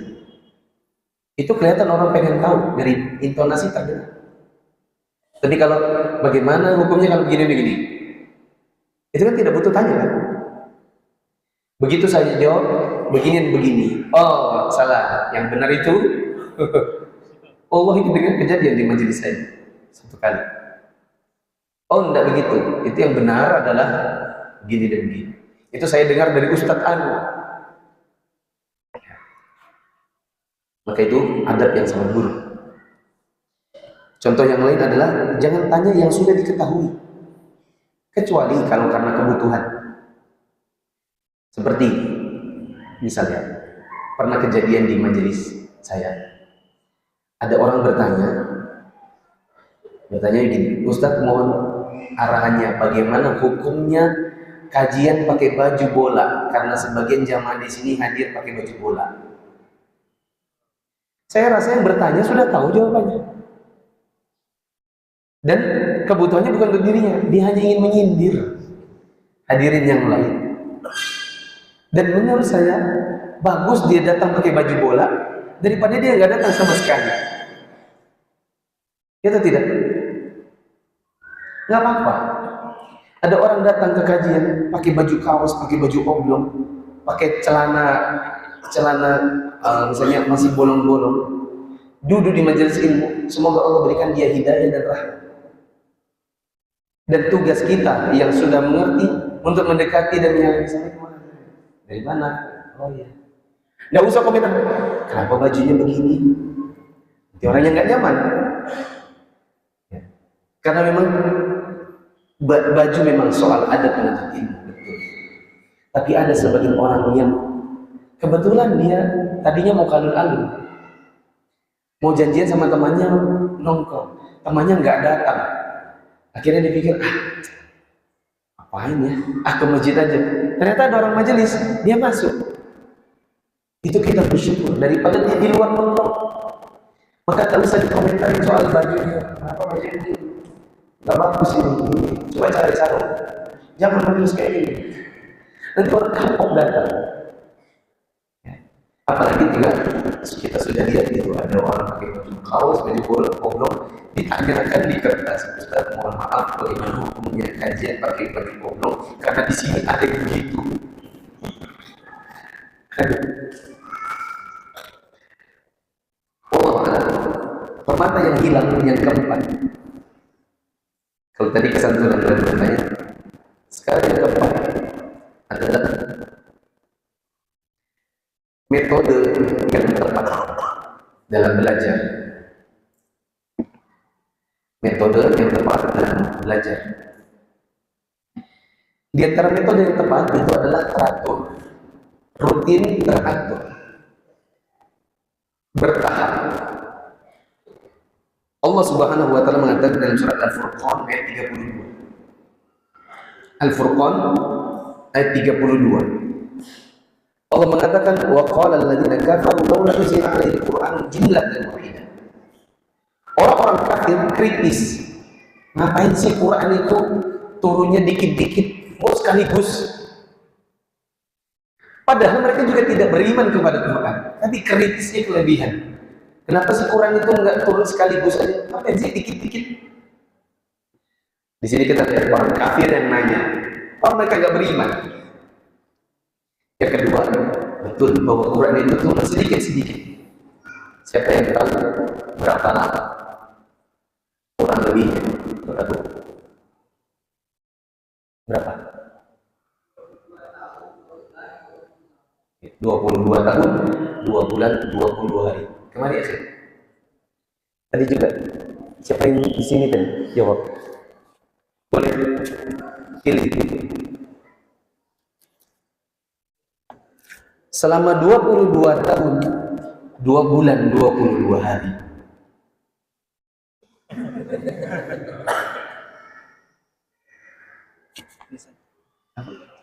Itu kelihatan orang pengen tahu dari intonasi tanya. Tapi kalau bagaimana hukumnya kalau begini-begini? Itu kan tidak butuh tanya kan? Begitu saya jawab, begini dan begini. Oh, salah. Yang benar itu, Allah itu dengan kejadian di majelis saya. Satu kali. Oh, enggak begitu. Itu yang benar adalah begini dan begini. Itu saya dengar dari Ustadz Anu. Maka itu adab yang sangat buruk. Contoh yang lain adalah jangan tanya yang sudah diketahui. Kecuali kalau karena kebutuhan. Seperti misalnya pernah kejadian di majelis saya, ada orang bertanya begini, Ustadz mohon arahannya bagaimana hukumnya kajian pakai baju bola, karena sebagian jamaah di sini hadir pakai baju bola. Saya rasa yang bertanya sudah tahu jawabannya, dan kebutuhannya bukan untuk dirinya, dia hanya ingin menyindir hadirin yang lain. Dan menurut saya bagus dia datang pakai baju bola daripada dia nggak datang sama sekali. Ya atau tidak? Nggak apa-apa. Ada orang datang ke kajian pakai baju kaos, pakai baju oblong, pakai celana misalnya masih bolong-bolong, duduk di majelis ilmu. Semoga Allah berikan dia hidayah dan rahmat. Dan tugas kita yang sudah mengerti untuk mendekati dan menyalami saya. Dari mana? Oh iya. Nggak usah komentar. Kenapa bajunya begini? Nanti orangnya nggak nyaman. Ya. Karena memang baju memang soal adat menuntut ilmu, betul. Tapi ada sebagian orang yang kebetulan dia tadinya mau kalun-alun, mau janjian sama temannya nongkrong, temannya nggak datang. Akhirnya dipikir, apain ya? Ke masjid aja. Ternyata ada orang majelis, dia masuk. Itu kita bersyukur daripada dia di luar mentok. Maka tak usah dikomentari soal bajunya. Kenapa baju ini nggak bagus ini? Coba cari sarung. Jangan majelis kayak ini. Nanti orang kapok datang. Apalagi juga kita sudah lihat itu ada orang pakai baju kaos, baju oblong, ditanyakan di kertas, Ustaz mohon maaf bagaimana hukumnya kajian pakai baju oblong karena di sini ada yang begitu. Permata yang hilang yang keempat. Kalau tadi kesantunan dan bertanya, sekarang yang keempat adalah metode yang tepat dalam belajar. Metode yang tepat dalam belajar. Di antara metode yang tepat itu adalah teratur, rutin, teratur, bertahap. Allah Subhanahu wa taala mengatakan dalam surat Al-Furqan ayat 32. Al-Furqan ayat 32. Allah mengatakan wa qala alladziina kafaru laula nuzila 'alaihi al-Qur'anu jumlatan wahidah. Orang-orang kafir kritis. Ngapain sih Quran itu turunnya dikit-dikit, mau sekaligus? Padahal mereka juga tidak beriman kepada Quran, tapi kritisnya kelebihan. Kenapa sih Quran itu enggak turun sekaligus aja? Ngapain sih dikit-dikit? Di sini kita lihat orang kafir yang nanya, orang mereka enggak beriman. Yang kedua, betul bahwa Quran itu turun sedikit-sedikit. Siapa yang tahu berapa lama? Kurang lebih berapa? Berapa? 22 tahun, 2 bulan, 22 hari. Kemarin ya sih? Tadi juga. Siapa yang di sini tadi? Jawab. Boleh pilih. Selama 22 tahun, 2 bulan, 22 hari.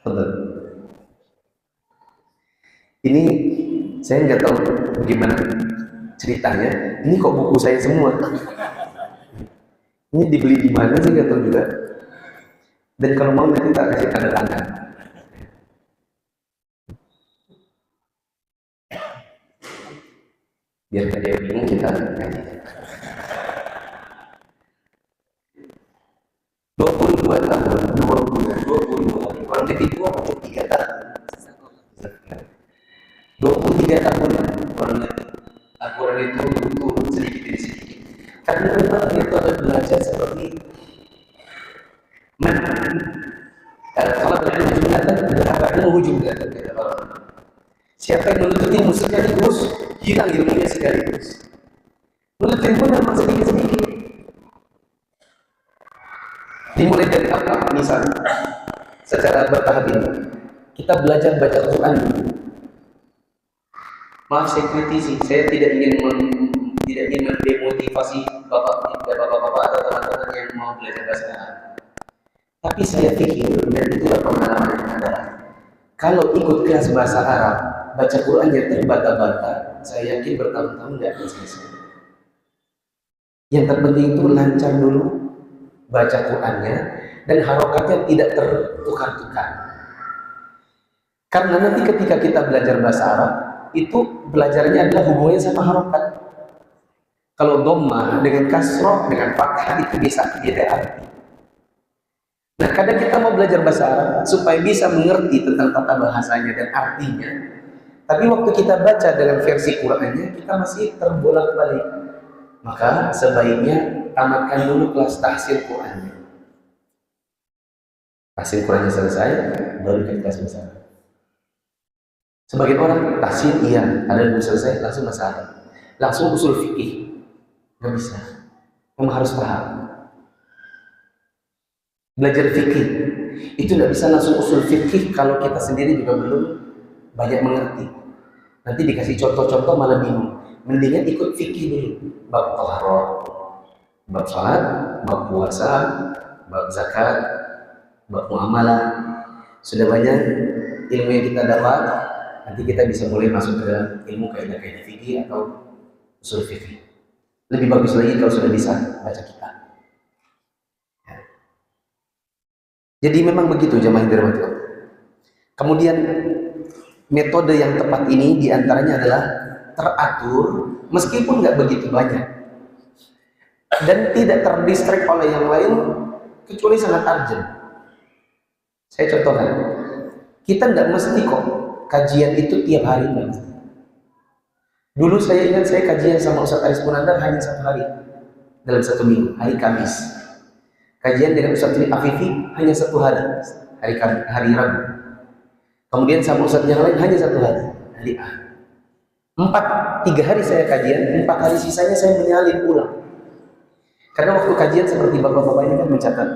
Betul. Ini saya nggak tahu bagaimana ditanya, ini kok buku saya semua? Ini dibeli di mana sih, gak tahu juga. Dan kalau mau nanti tak kasih tanda tangan. Biar dia bingung, kita ngaji. 22 tahun, 22, kurang lebih 23 tahun. 23 tahun, kurang lebih. Al-Quran itu turun sedikit demi sedikit. Karena memang itu ada belajar seperti kalau berani hujung datang, berharapnya hujung datang, kata orang. Siapa yang menuntut ilmu sekaligus, hilang ilmunya sekaligus. Menuntut ilmu memang sedikit-sedikit. Dimulai dari apa? Misalnya, secara bertahap ini, kita belajar baca Quran. Maaf, saya kritisi, saya tidak ingin mendemotivasi bapak-bapak atau teman-teman yang mau belajar bahasa Arab. Tapi saya pikir, dan itulah pengalaman yang ada, kalau ikut kelas bahasa Arab, baca Qurannya terbata-bata, saya yakin bertahun-tahun tidak akan selesai. Yang terpenting itu lancar dulu baca Qurannya, dan harokatnya tidak tertukar-tukar. Karena nanti ketika kita belajar bahasa Arab, itu belajarnya adalah hubungannya sama harokat. Kalau dhammah dengan kasroh dengan fathah itu bisa beda arti. Nah, kadang kita mau belajar bahasa Arab supaya bisa mengerti tentang tata bahasanya dan artinya. Tapi waktu kita baca dengan versi Qurannya, kita masih terbolak-balik. Maka sebaiknya tamatkan dulu kelas tahsil Qurannya. Tahsil Qurannya selesai, baru ke kelas bahasa Arab. Sebagian orang tahsil iya, ada dulu selesai, langsung bahasa Arab. Langsung usul fikih. Nggak bisa. Memang harus paham. Belajar fikih itu nggak bisa langsung usul fikih kalau kita sendiri juga belum banyak mengerti. Nanti dikasih contoh-contoh malah bingung. Mendingan ikut fikih dulu. Bab taharah, bab salat, bab puasa, bab zakat, bab muamalah. Sudah banyak ilmu yang kita dapat. Nanti kita bisa mulai masuk ke dalam ilmu kaidah-kaidah fikih atau usul fikih. Lebih bagus lagi kalau sudah bisa baca kitab. Ya. Jadi memang begitu jamaah yang dirahmati Allah. Kemudian metode yang tepat ini diantaranya adalah teratur meskipun nggak begitu banyak dan tidak terdistract oleh yang lain kecuali sangat urgent. Saya contohkan, kita nggak mesti kok kajian itu tiap hari nggak mesti. Dulu saya ingat saya kajian sama Ustaz Aris Munandar hanya satu hari dalam satu minggu, hari Kamis. Kajian dengan Ustaz Afifi hanya satu hari, hari Rabu. Kemudian sama Ustaz yang lain hanya satu hari Ahad. 3 hari saya kajian, 4 hari sisanya saya menyalin pulang. Karena waktu kajian seperti bapak-bapak ini kan mencatat.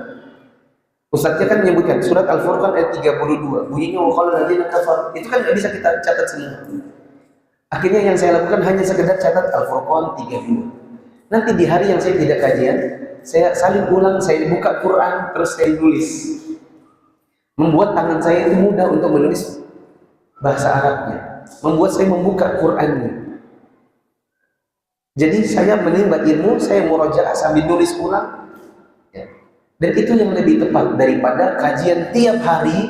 Ustaznya kan menyebutkan surat Al-Furqan ayat 32, bunyinya wa qala alladziina kafaru. Itu kan nggak bisa kita catat semua. Akhirnya yang saya lakukan hanya sekedar catat Al-Furqan 32. Nanti di hari yang saya tidak kajian, saya salin ulang, saya buka Quran, terus saya tulis. Membuat tangan saya itu mudah untuk menulis bahasa Arabnya. Membuat saya membuka Qurannya. Jadi saya menimba ilmu, saya murojaah sambil nulis ulang. Ya. Dan itu yang lebih tepat daripada kajian tiap hari,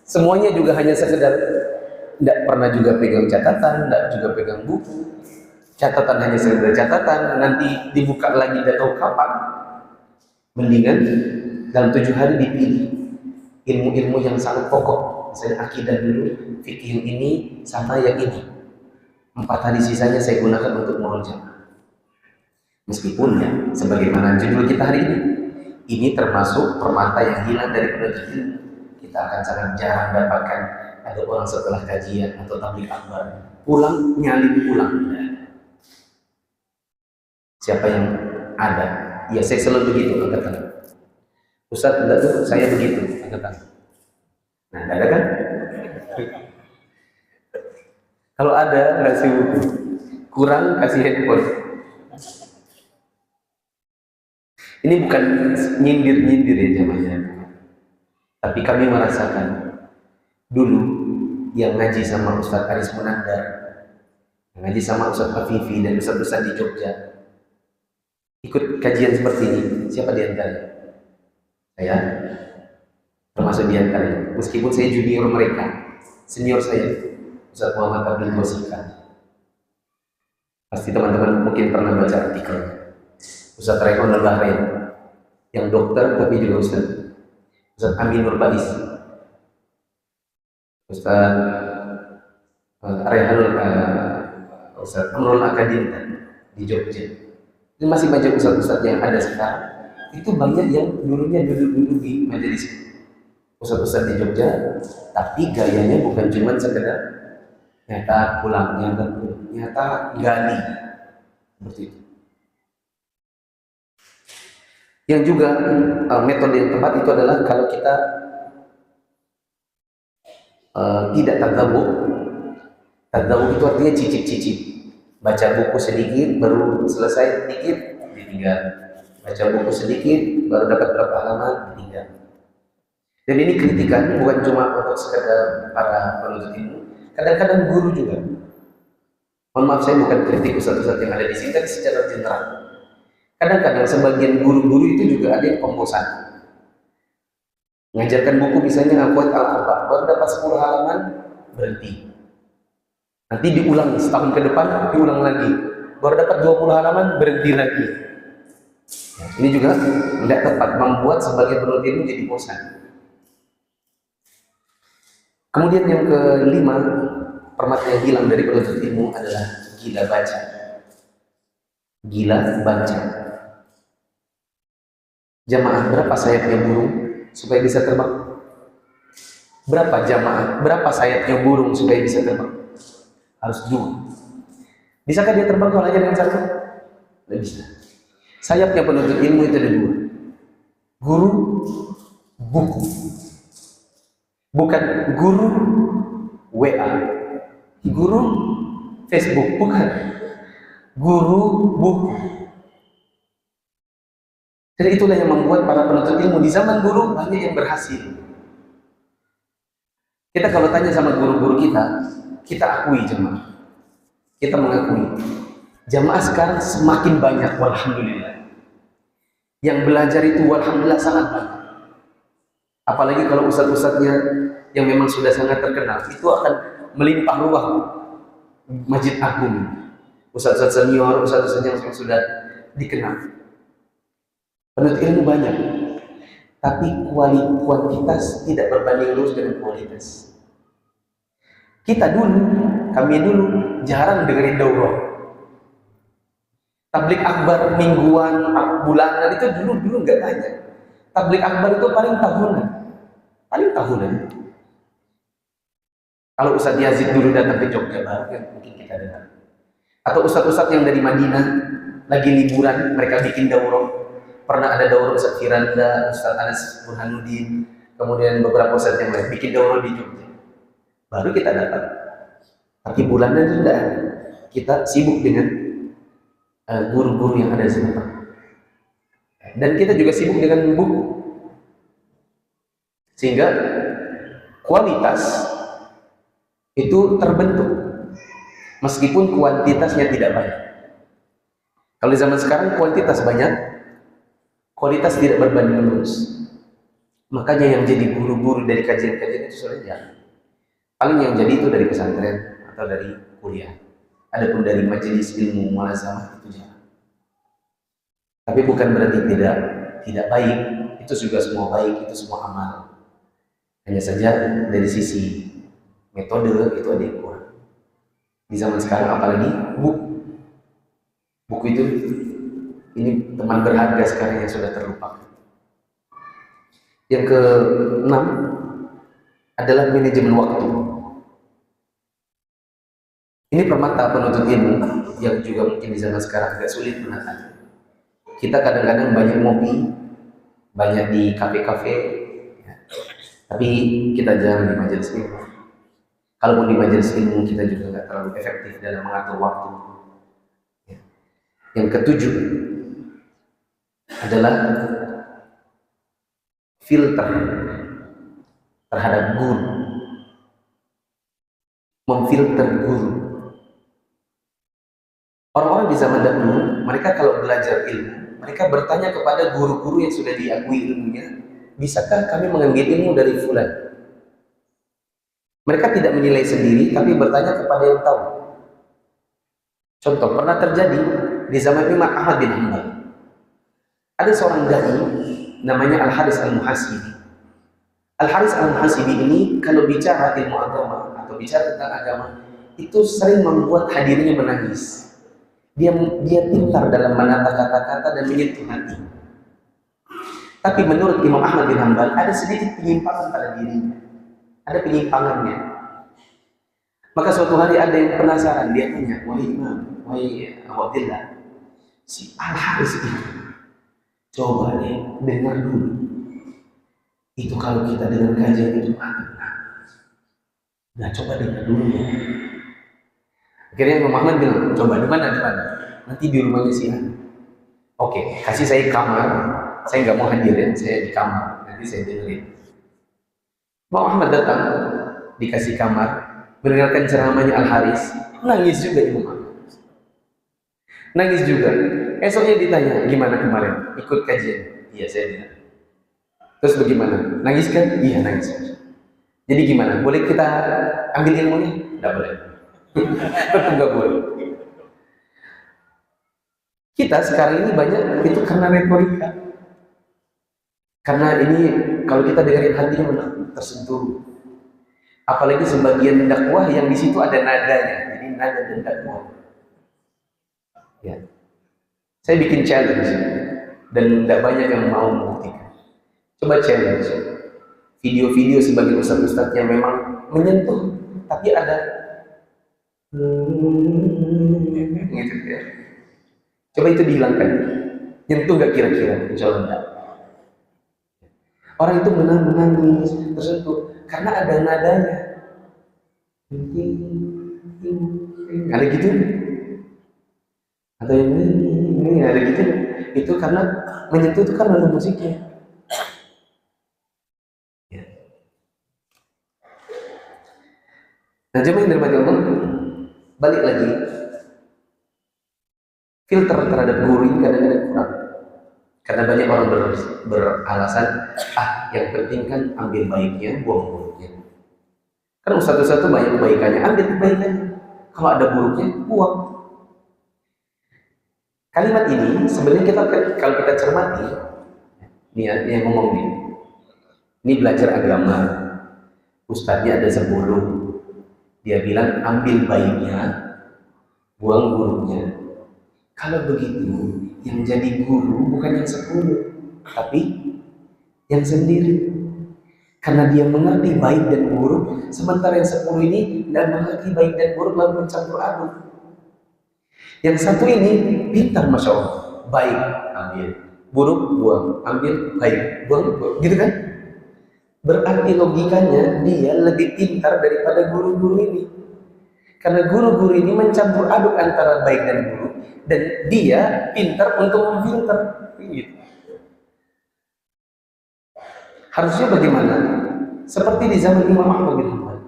semuanya juga hanya sekedar tidak pernah juga pegang catatan, tidak juga pegang buku. Catatan hanya sekedar catatan, nanti dibuka lagi tidak tahu kapan. Mendingan dalam 7 hari dipilih ilmu-ilmu yang sangat pokok. Misalnya akidah dulu, fikih ini sama yang ini. 4 hari sisanya saya gunakan untuk murojaah. Meskipun ya, sebagaimana judul kita hari ini termasuk permata yang hilang dari penuntut ilmu. Kita akan sangat jarang dapatkan ada orang setelah kajian atau tabligh akbar pulang nyalin pulang. Siapa yang ada? Ya saya selalu begitu angkat tangan. Ustaz enggak tuh saya begitu angkat tangan. Nah, enggak ada kan? Kalau ada ngasih buku, kurang kasih handphone. Ini bukan nyindir-nyindir ya jamaahnya. Tapi kami merasakan dulu yang ngaji sama Ustaz Aris Munandar ngaji sama Ustaz Afifi dan Ustaz-Ustaz di Jogja, ikut kajian seperti ini. Siapa di antaranya? Saya termasuk di antaranya. Meskipun saya junior mereka, senior saya Ustaz Muhammad Abdul Wasika. Pasti teman-teman mungkin pernah baca artikelnya. Ustaz Rehon Al-Bahrain, yang dokter tapi juga Ustaz Aminur Bais, Ustaz Rehanul, Ustaz Amrul Akadin di Jogja. Ini masih banyak ustaz-ustaz yang ada sekarang. Itu banyak yang dulunya duduk-duduk di majelis ustaz-ustaz di Jogja, tapi gayanya bukan cuma sekedar nyata pulang, nyata gali seperti itu. Yang juga metode yang tepat itu adalah kalau kita tidak tadzawuk. Tadzawuk itu artinya cicip-cicip, baca buku sedikit baru selesai sedikit ditinggal, baca buku sedikit baru dapat berapa halaman ditinggal. Dan ini kritikan bukan cuma untuk sekedar para penuntut ilmu, kadang-kadang guru juga. Mohon maaf, saya bukan kritik ustaz-ustaz yang ada di sini, tapi secara general. Kadang-kadang sebagian guru-guru itu juga ada yang pembosan. Mengajarkan buku misalnya Al-Quat Al-Arba, baru dapat 10 halaman, berhenti. Nanti diulang setahun ke depan, diulang lagi. Baru dapat 20 halaman, berhenti lagi. Ini juga tidak tepat, membuat sebagai penuntut ilmu jadi bosan. Kemudian yang kelima, permata yang hilang dari penuntut ilmu adalah gila baca. Gila baca. Jamaah, berapa sayapnya burung supaya bisa terbang? Berapa jamaah, berapa sayapnya burung supaya bisa terbang? Harus 2. Bisakah dia terbang kalau hanya dengan 1? Tidak bisa. Sayapnya penuntut ilmu itu ada 2. Guru, buku. Bukan guru WA, guru Facebook, bukan. Guru buku. Jadi itulah yang membuat para penuntut ilmu di zaman guru banyak yang berhasil. Kita kalau tanya sama guru-guru kita akui jemaah. Kita mengakui. Jamaah sekarang semakin banyak, walhamdulillah. Yang belajar itu walhamdulillah sangat banyak. Apalagi kalau ustadz-ustadznya yang memang sudah sangat terkenal, itu akan melimpah ruah Masjid Agung. Ustadz-ustadz senior, ustadz-ustadz yang sudah dikenal. Penuntut ilmu banyak, tapi kuantitas tidak berbanding lurus dengan kualitas. Kami dulu jarang dengerin daurah. Tablik akbar mingguan, bulanan itu dulu nggak banyak. Tablik akbar itu paling tahunan. Kalau Ustadz Yazid dulu datang ke Jogja baru kan mungkin kita dengar. Atau ustadz-ustadz yang dari Madinah lagi liburan, mereka bikin daurah. Pernah ada daurah Ustadz Firanda, Ustadz Anas Burhanuddin, kemudian beberapa ustadz yang lain bikin daurah di Jogja. Baru kita datang. Tapi bulanan itu tidak ada. Kita sibuk dengan guru-guru yang ada di sana. Dan kita juga sibuk dengan buku. Sehingga kualitas itu terbentuk meskipun kuantitasnya tidak banyak. Kalau zaman sekarang kuantitas banyak, kualitas tidak berbanding lurus. Makanya yang jadi guru-guru dari kajian-kajian itu sudah jarang. Paling yang jadi itu dari pesantren atau dari kuliah. Adapun dari majelis ilmu mualazamah itu jarang. Tapi bukan berarti tidak baik. Itu juga semua baik, itu semua amal. Hanya saja dari sisi metode itu ada yang kurang. Di zaman sekarang apalagi buku itu ini teman berharga sekarang yang sudah terlupakan. Yang ke-6 adalah manajemen waktu. Ini permata penuntut ilmu yang juga mungkin di zaman sekarang agak sulit menatanya. Kita kadang-kadang banyak ngopi, banyak di kafe-kafe, ya. Tapi kita jarang di majelis ilmu. Kalaupun di majelis ilmu kita juga nggak terlalu efektif dalam mengatur waktu. Ya. Yang ke-7 adalah filter terhadap guru, memfilter guru. Orang-orang di zaman dahulu, mereka kalau belajar ilmu, mereka bertanya kepada guru-guru yang sudah diakui ilmunya, bisakah kami mengambil ilmu dari fulan? Mereka tidak menilai sendiri, tapi bertanya kepada yang tahu. Contoh, pernah terjadi di zaman Imam Ahmad bin Hanbal. Ada seorang dai namanya Al-Haris Al-Muhasibi. Al-Haris Al-Muhasibi ini kalau bicara ilmu agama atau bicara tentang agama, itu sering membuat hadirinnya menangis. Dia pintar dalam menata kata-kata dan menyentuh hati. Tapi menurut Imam Ahmad bin Hanbal ada sedikit penyimpangan pada dirinya. Ada penyimpangannya. Maka suatu hari ada yang penasaran, dia tanya, wahai Imam, wahai Abu Abdillah, si Al-Haris itu, coba deh dengar dulu. Itu kalau kita dengar kajian itu nah coba dengar dulu ya. Akhirnya Imam Ahmad bilang, coba di mana? Nanti di rumahnya si An. Oke, kasih saya kamar. Saya nggak mau hadirin, saya di kamar. Nanti saya dengerin. Imam Ahmad datang, dikasih kamar, mendengarkan ceramahnya Al-Haris, nangis juga Imam Ahmad. Nangis juga. Esoknya ditanya, gimana kemarin? Ikut kajian? Iya, saya bilang. Terus bagaimana? Nangis kan? Iya, nangis. Jadi gimana? Boleh kita ambil ilmunya? Nggak boleh. Tetap nggak boleh. Kita sekarang ini banyak itu karena retorika. Karena ini kalau kita dengerin hatinya tersentuh. Apalagi sebagian dakwah yang di situ ada nadanya. Jadi nada dan dakwah. Ya. Saya bikin challenge dan tidak banyak yang mau membuktikan. Coba challenge. Video-video sebagai ustaz-ustaz yang memang menyentuh, tapi ada gitu ya. Coba itu dihilangkan. Nyentuh nggak kira-kira? Insya Allah enggak. Orang itu menangis, tersentuh karena ada nadanya. Ada gitu? Atau yang ini ada gitu? Itu karena menyentuh itu karena ada musiknya. Ya. Nah, coba yang dirahmati Allah, balik lagi. Filter terhadap guru ini kadang-kadang kurang. Karena banyak orang beralasan, yang penting kan ambil baiknya, buang buruknya. Kan ustaz-ustaz itu banyak kebaikannya, ambil kebaikannya. Kalau ada buruknya, buang. Kalimat ini sebenarnya kalau kita cermati, ini yang ngomong nih. Ini belajar agama, ustaznya ada 10. Dia bilang ambil baiknya, buang buruknya. Kalau begitu, yang jadi guru bukan yang 10, tapi yang sendiri. Karena dia mengerti baik dan buruk, sementara yang 10 ini tidak mengerti baik dan buruk lalu mencampur aduk. Yang satu ini pintar, Masya Allah. Baik, ambil. Buruk, buang. Ambil, baik. Buang. Gitu kan? Berarti logikanya dia lebih pintar daripada guru-guru ini. Karena guru-guru ini mencampur aduk antara baik dan buruk, dan dia pintar untuk memfilter. Gitu. Harusnya bagaimana? Seperti di zaman Imam Ahmad bin Hanbal.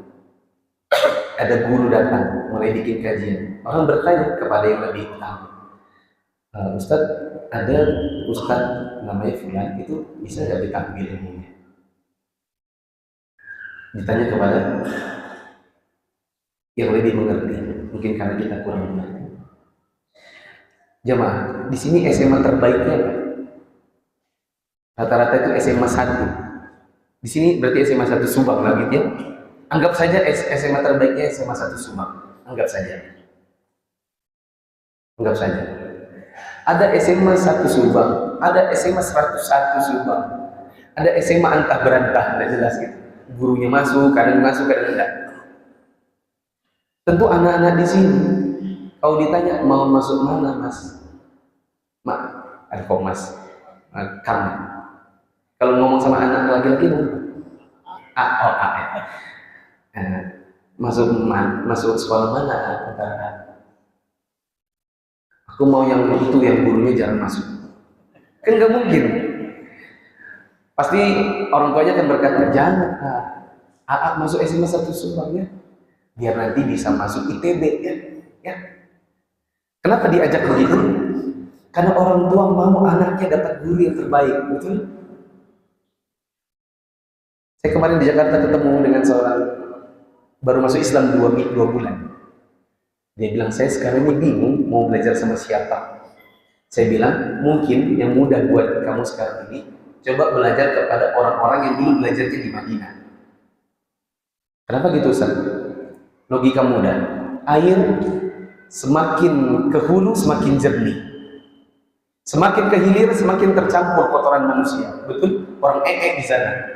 Ada guru datang, mulai bikin kajian. Orang bertanya kepada yang lebih tahu. Ustaz, ada Ustaz namanya Fulan, itu bisa nggak ditambil ilmunya? Ditanya kepada yang lebih mengerti, mungkin karena kita kurang mengerti. Jemaah, di sini SMA terbaiknya apa? Rata-rata itu SMA 1. Di sini berarti SMA 1 Subang lah gitu ya. Anggap saja SMA terbaiknya SMA 1 Subang. Anggap saja. Ada SMA 1 Subang, ada SMA 101 Subang, ada SMA antah berantah, tidak jelas gitu. Gurunya masuk, kadang enggak. Tentu anak-anak di sini, kalau ditanya mau masuk mana mas? Ada kok mas, kamu. Kalau ngomong sama anak laki-laki masuk sekolah mana? Aku mau yang itu, yang gurunya jarang masuk. Kan nggak mungkin. Pasti orang tuanya akan berkata, jangan masuk SMA 1 Subang ya, biar nanti bisa masuk ITB ya. Kenapa diajak begitu? Karena orang tua mau anaknya dapat guru yang terbaik, betul? Saya kemarin di Jakarta ketemu dengan seorang baru masuk Islam 2 bulan. Dia bilang, saya sekarang ini bingung mau belajar sama siapa. Saya bilang, mungkin yang mudah buat kamu sekarang ini, coba belajar kepada orang-orang yang dulu belajarnya di Madinah. Kenapa gitu, Ustaz? Logika mudah. Air semakin ke hulu semakin jernih. Semakin ke hilir semakin tercampur kotoran manusia. Betul? Orang di sana.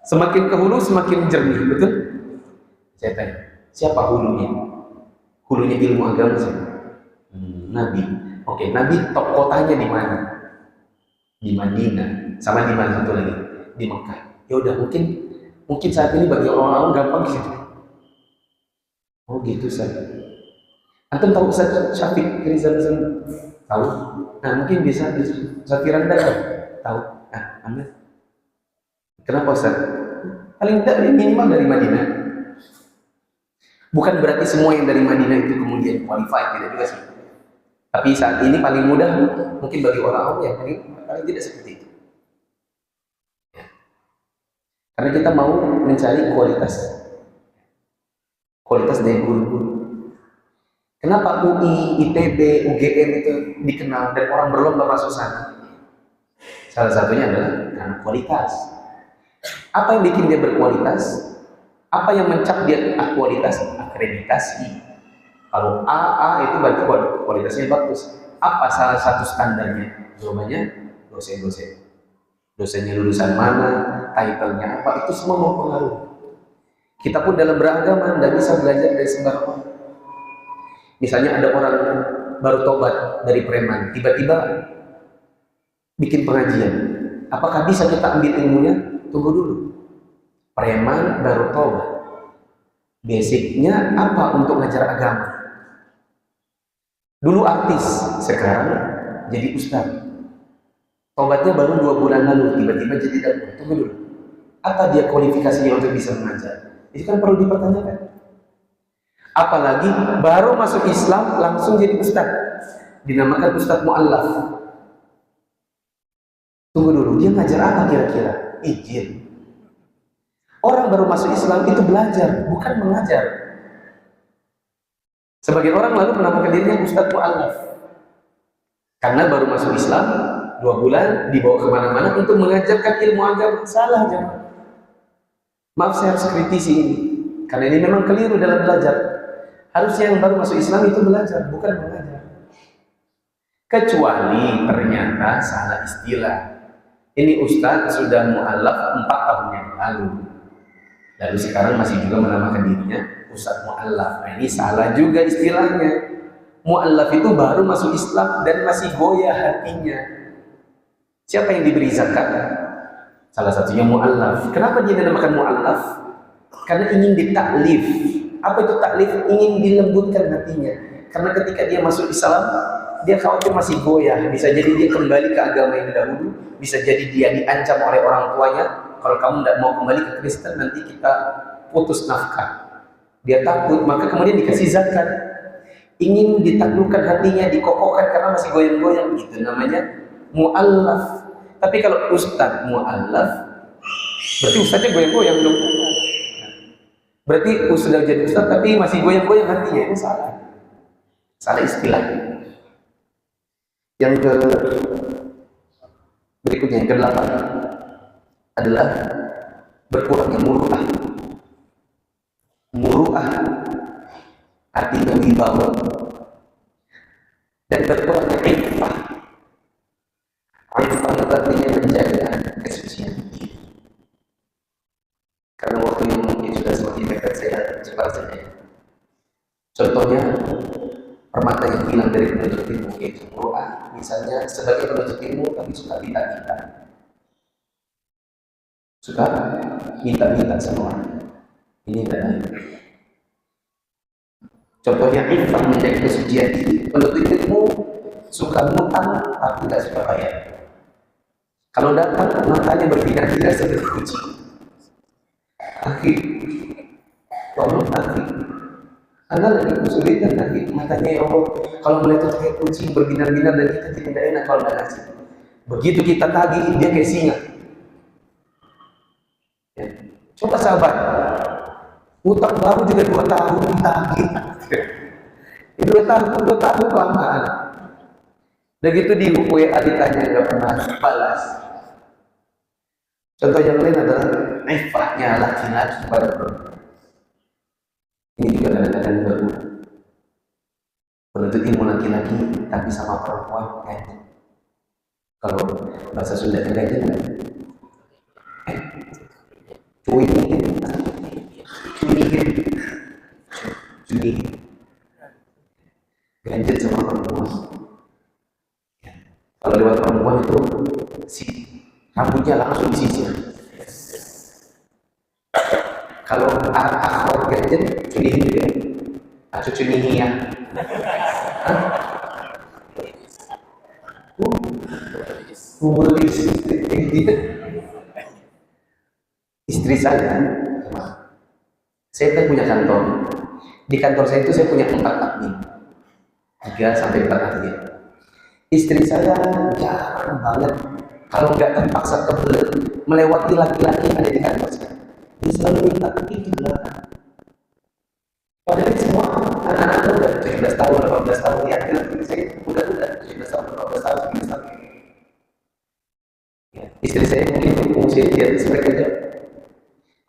Semakin ke hulu semakin jernih, betul? Saya tanya, siapa hulunya? Hulunya ilmu agama sih. Nabi. Oke, Nabi top kotanya di mana? Di Madinah. Sama di mana satu lagi? Di Mekah. Ya udah, mungkin saat ini bagi orang-orang gampang gitu. Oh gitu, Ustaz. Antum tahu Ustaz Syafiq Rizal? Tahu? Nah, mungkin bisa Ustaz Firanda tahu. Nah, Anda kenapa, Ustaz? Paling tidak minimal dari Madinah. Bukan berarti semua yang dari Madinah itu kemudian qualified, tidak juga sih. Tapi saat ini paling mudah mungkin bagi orang awam ya paling tidak seperti itu. Ya. Karena kita mau mencari kualitas dari guru-guru. Kenapa UI, ITB, UGM itu dikenal dan orang berlomba masuk sana? Salah satunya adalah karena kualitas. Apa yang bikin dia berkualitas? Apa yang mencap dia kualitas? Akreditasi. Kalau A itu berarti kualitasnya bagus. Apa salah satu standarnya? Jawabannya dosen-dosen. Dosennya lulusan mana, title-nya apa, itu semua mempengaruhi. Kita pun dalam beragama tidak bisa belajar dari sembarang orang. Misalnya ada orang baru tobat dari preman, tiba-tiba bikin pengajian. Apakah bisa kita ambil ilmunya? Tunggu dulu. Preman baru tobat. Basicnya apa untuk ngajar agama? Dulu artis, sekarang jadi ustaz. Tobatnya baru 2 bulan lalu, tiba-tiba jadi dakwah. Tunggu dulu. Apa dia kualifikasinya untuk bisa mengajar? Itu kan perlu dipertanyakan. Apalagi baru masuk Islam langsung jadi ustaz, dinamakan ustaz mu'allaf. Tunggu dulu, dia ngajar apa kira-kira? Injil. Orang baru masuk Islam itu belajar, bukan mengajar. Sebagian orang lalu menamakan dirinya ustaz mu'allaf karena baru masuk Islam 2 bulan, dibawa kemana-mana untuk mengajarkan ilmu agama. Salah, jemaah. Maaf, saya harus kritisi ini karena ini memang keliru dalam belajar. Harusnya yang baru masuk Islam itu belajar, bukan mengajar. Kecuali ternyata salah istilah. Ini ustaz sudah mu'allaf 4 tahun yang lalu. Lalu sekarang masih juga menamakan dirinya ustaz mu'allaf. Nah, ini salah juga istilahnya. Mu'allaf itu baru masuk Islam dan masih goyah hatinya. Siapa yang diberi zakat? Salah satunya mu'allaf. Kenapa dia dinamakan mu'allaf? Karena ingin ditaklif. Apa itu taklif? Ingin dilembutkan hatinya. Karena ketika dia masuk Islam, dia khawatir masih goyah. Bisa jadi dia kembali ke agama yang dahulu. Bisa jadi dia diancam oleh orang tuanya. Kalau kamu tidak mau kembali ke Kristen, nanti kita putus nafkah. Dia takut, maka kemudian dikasih zakat. Ingin ditaklukkan hatinya, dikokohkan karena masih goyang-goyang. Itu namanya mu'allaf. Tapi kalau ustaz mu'allaf, berarti ustaznya goyang-goyang dong. Berarti sudah jadi ustaz tapi masih goyang-goyang hatinya. Itu salah. Salah istilah. Yang berikutnya, yang ke-8 adalah berkurangnya muru'ah. Muru'ah artinya wibawa dan berkurangnya iffah. Iffah artinya menjaga kesucian diri. Karena waktu yang mungkin sudah semakin dekat, saya cepat saja. Contohnya permata yang hilang dari penuntut ilmu, yaitu muru'ah. Misalnya sebagai penuntut ilmu tapi suka minta-minta, suka minta-minta sama orang. Ini tidak baik. Contohnya iffah menjaga kesucian diri. Penuntut ilmu suka ngutang tapi tidak suka bayar. Kalau datang matanya berpindah-pindah seperti kucing. Akhir, tolong akhir. karena lagi kesulitan lagi matanya ya Allah. Kalau melihat itu kayak kucing berbinar-binar dan kita tidak enak kalau nggak ngasih. Begitu kita tagih dia kayak singa. Ya. Coba sabar. Utang baru juga 2 tahun ditagih. 2 tahun kelamaan. Begitu di WA ditanya nggak pernah balas. Contoh yang lain adalah ifahnya laki-laki pada perempuan. Ini juga kadang-kadang berulang. Menuntut ilmu laki-laki tapi sama perempuan ganjil. Kalau bahasa Sunda ganjil kan? Cuy, ganjil sama perempuan. Kalau lewat perempuan itu rambutnya langsung disisir. Kalau akhwat ganjil, culihin juga. Atau culihin ya. Istri saya kan punya kantor. Di kantor saya itu saya punya 4 admin, 3 sampai 4 admin. Istri saya jarang banget kalau nggak terpaksa kebelet melewati laki-laki yang ada di kantor saya. Dia selalu minta itu belakang. Padahal semua anak-anak udah 17 tahun, 18 tahun ya, saya udah 17 tahun, 18 tahun, 19 tahun. Ya, istri saya mungkin fungsi di atas mereka jauh.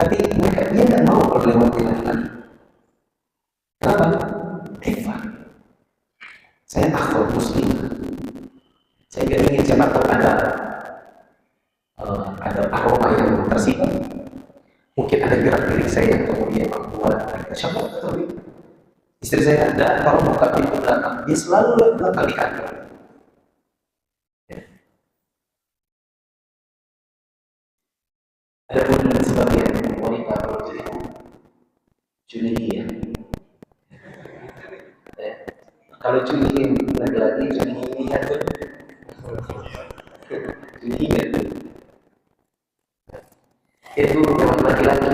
Tapi mereka dia nggak mau kalau melewati laki-laki. Kenapa? Ifah. Saya akhwat muslim. Saya nggak ingin siapa tahu ada aroma yang tersifat. Mungkin ada gerak-gerik saya yang kemudian membuat mereka siapa tahu. Istri saya ada kalau buka pintu belakang, dia selalu belakang di kantor. Ada pun sebagian wanita kalau jadi culihin. Kalau culihin laki-laki culihin atau culihin itu memang laki-laki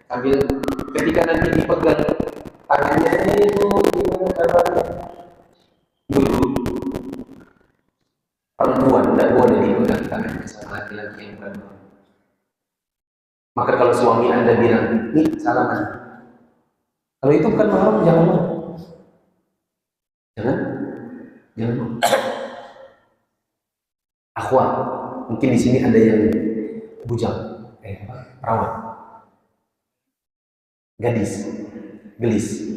sambil ketika nanti dipegang tangannya itu gimana kabarnya dulu perempuan tidak boleh dipegang tangannya sama laki-laki yang perempuan. Maka kalau suami Anda bilang nih salaman, kalau itu bukan mahram jangan mau, jangan mau. Akhwat, mungkin di sini ada yang bujang, perawat, gadis, gelis.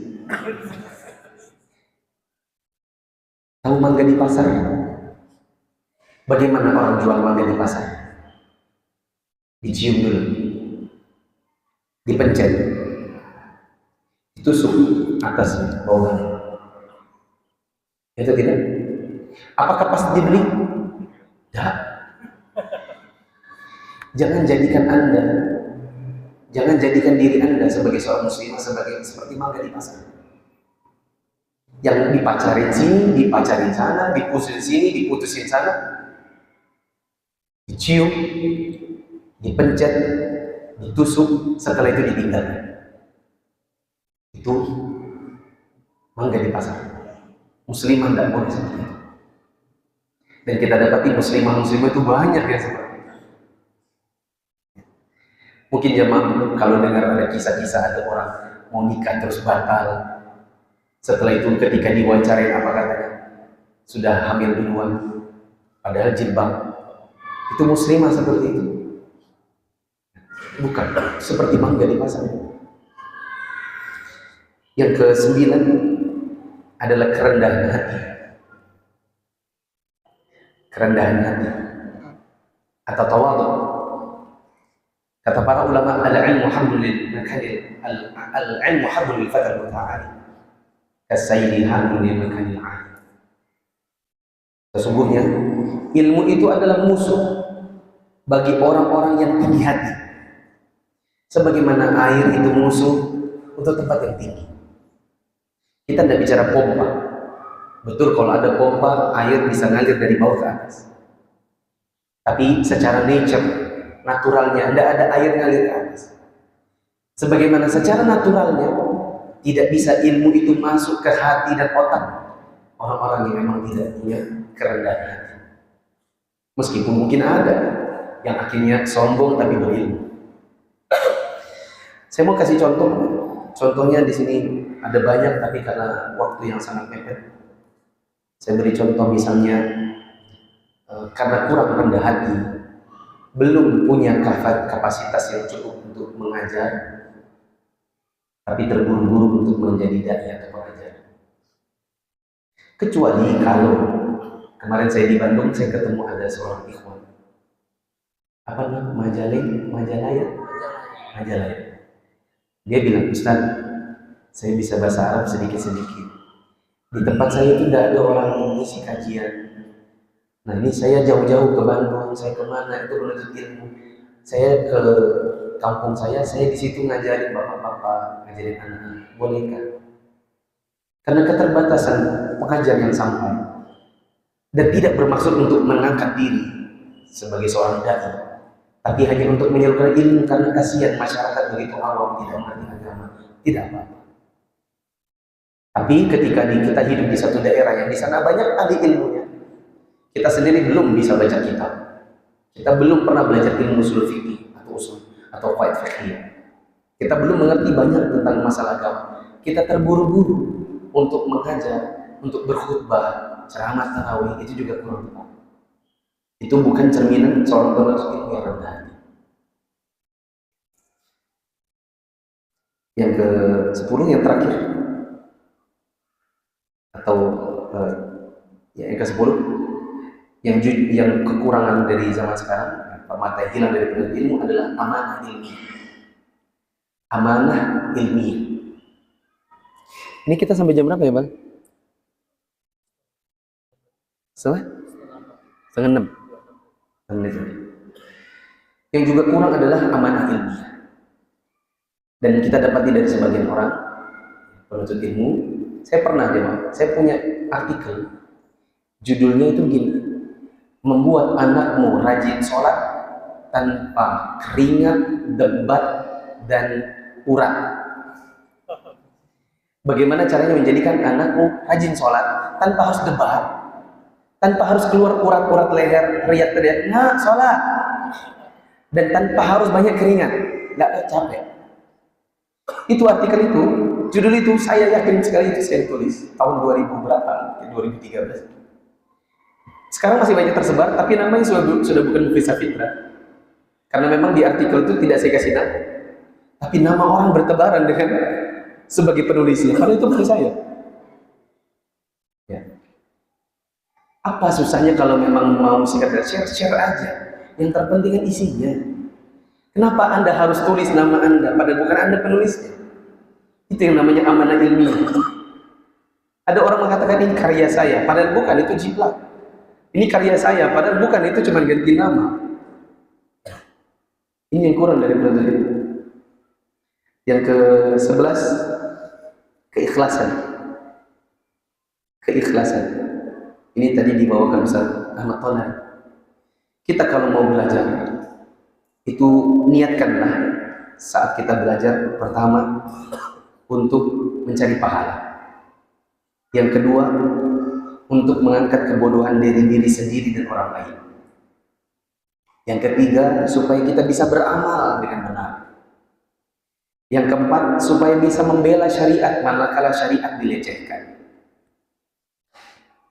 Tahu mangga di pasar? Bagaimana orang jual mangga di pasar? Dicium dulu, dipencet, ditusuk atasnya, bawahnya. Itu tidak? Apakah pasti dibeli? Tidak. Jangan jadikan diri Anda sebagai seorang muslim seperti mangga di pasar. Yang dipacarin sini, dipacarin sana, diputusin sini, diputusin sana, dicium, dipencet, ditusuk, setelah itu ditinggalkan. Itu mangga di pasar. Muslimah tidak boleh seperti itu. Dan kita dapati muslimah itu banyak ya seperti itu. Mungkin jemaah kalau dengar ada kisah-kisah ada orang mau nikah terus batal. Setelah itu ketika diwawancarain apa katanya? Sudah hamil duluan. Padahal jilbab. Itu muslimah seperti itu. Bukan seperti mangga di pasar. Yang ke-9 adalah kerendahan hati. Kerendahan hati atau tawadhu. Kata para ulama, al-ilmu hablul fatal muta'ali kasayri hablul makanil 'ali. Sesungguhnya ilmu itu adalah musuh bagi orang-orang yang tinggi hati. Sebagaimana air itu musuh untuk tempat yang tinggi. Kita tidak bicara pompa. Betul kalau ada pompa, air bisa ngalir dari bawah ke atas. Tapi secara nature, naturalnya, tidak ada air ngalir ke atas. Sebagaimana secara naturalnya tidak bisa ilmu itu masuk ke hati dan otak orang-orang yang memang tidak punya kerendahan hati. Meskipun mungkin ada yang akhirnya sombong tapi berilmu. Saya mau kasih contoh. Contohnya di sini ada banyak, tapi karena waktu yang sangat mepet, saya beri contoh misalnya karena kurang rendah hati, belum punya kapasitas yang cukup untuk mengajar, tapi terburu-buru untuk menjadi dai atau pengajar. Kecuali kalau kemarin saya di Bandung, saya ketemu ada seorang ikhwan, apa namanya, Majalaya. Dia bilang, Ustaz, saya bisa bahasa Arab sedikit-sedikit. Di tempat saya itu tidak ada orang mengisi kajian. Nah ini saya jauh-jauh ke Bandung, saya kemana itu menuntut ilmu. Saya ke kampung saya di situ ngajarin bapak-bapak, ngajarin anak-anak. Bolehkah? Karena keterbatasan pengajar yang sampai dan tidak bermaksud untuk mengangkat diri sebagai seorang dai, tapi hanya untuk menyalurkan ilmu karena kasihan masyarakat begitu awam tidak mengerti agama, tidak apa-apa. Tapi ketika kita hidup di satu daerah yang di sana banyak ahli ilmunya, kita sendiri belum bisa baca kitab, kita belum pernah belajar ilmu usul fikih atau qawaid fikih, kita belum mengerti banyak tentang masalah agama, kita terburu-buru untuk mengajar, untuk berkhutbah, ceramah tarawih, itu juga kurang tepat. Itu bukan cerminan seorang penuntut ilmu yang rendah hati. Yang ke-10 yang terakhir, atau yang ke-10 yang kekurangan dari zaman sekarang, permata yang hilang dari penuntut ilmu adalah amanah ilmiah. Amanah ilmiah. Ini kita sampai jam berapa ya, Bang? Setengah 6. Yang juga kurang adalah amanah ilmiah. Dan kita dapati dari sebagian orang penuntut ilmu. Saya pernah saya punya artikel, judulnya itu gini: membuat anakmu rajin sholat tanpa keringat, debat, dan urat. Bagaimana caranya menjadikan anakmu rajin sholat tanpa harus debat, tanpa harus keluar urat-urat leher, teriak-teriak, nah sholat, dan tanpa harus banyak keringat, nggak capek. Itu artikel itu, judul itu saya yakin sekali itu saya tulis tahun 2000 berapa, 2013. Sekarang masih banyak tersebar, tapi namanya sudah bukan Mufisa Fitra. Karena memang di artikel itu tidak saya kasih nama, tapi nama orang bertebaran dengan sebagai penulisnya. Padahal itu bukan saya. Ya. Apa susahnya kalau memang mau sekadar share aja. Yang terpenting kan isinya. Kenapa Anda harus tulis nama Anda padahal bukan Anda penulisnya? Itu yang namanya amanah ilmiah. Ada orang mengatakan ini karya saya, padahal bukan, itu jiplak. Ini karya saya, padahal bukan, itu cuma ganti nama. Ini yang kurang dari penuntut ilmu. Yang ke-11, keikhlasan. Keikhlasan. Ini tadi dibawakan Ustaz Ahmad Tonari. Kita kalau mau belajar, itu niatkanlah saat kita belajar, pertama untuk mencari pahala, yang kedua untuk mengangkat kebodohan dari diri sendiri dan orang lain, yang ketiga supaya kita bisa beramal dengan benar, yang keempat supaya bisa membela syariat manakala syariat dilecehkan.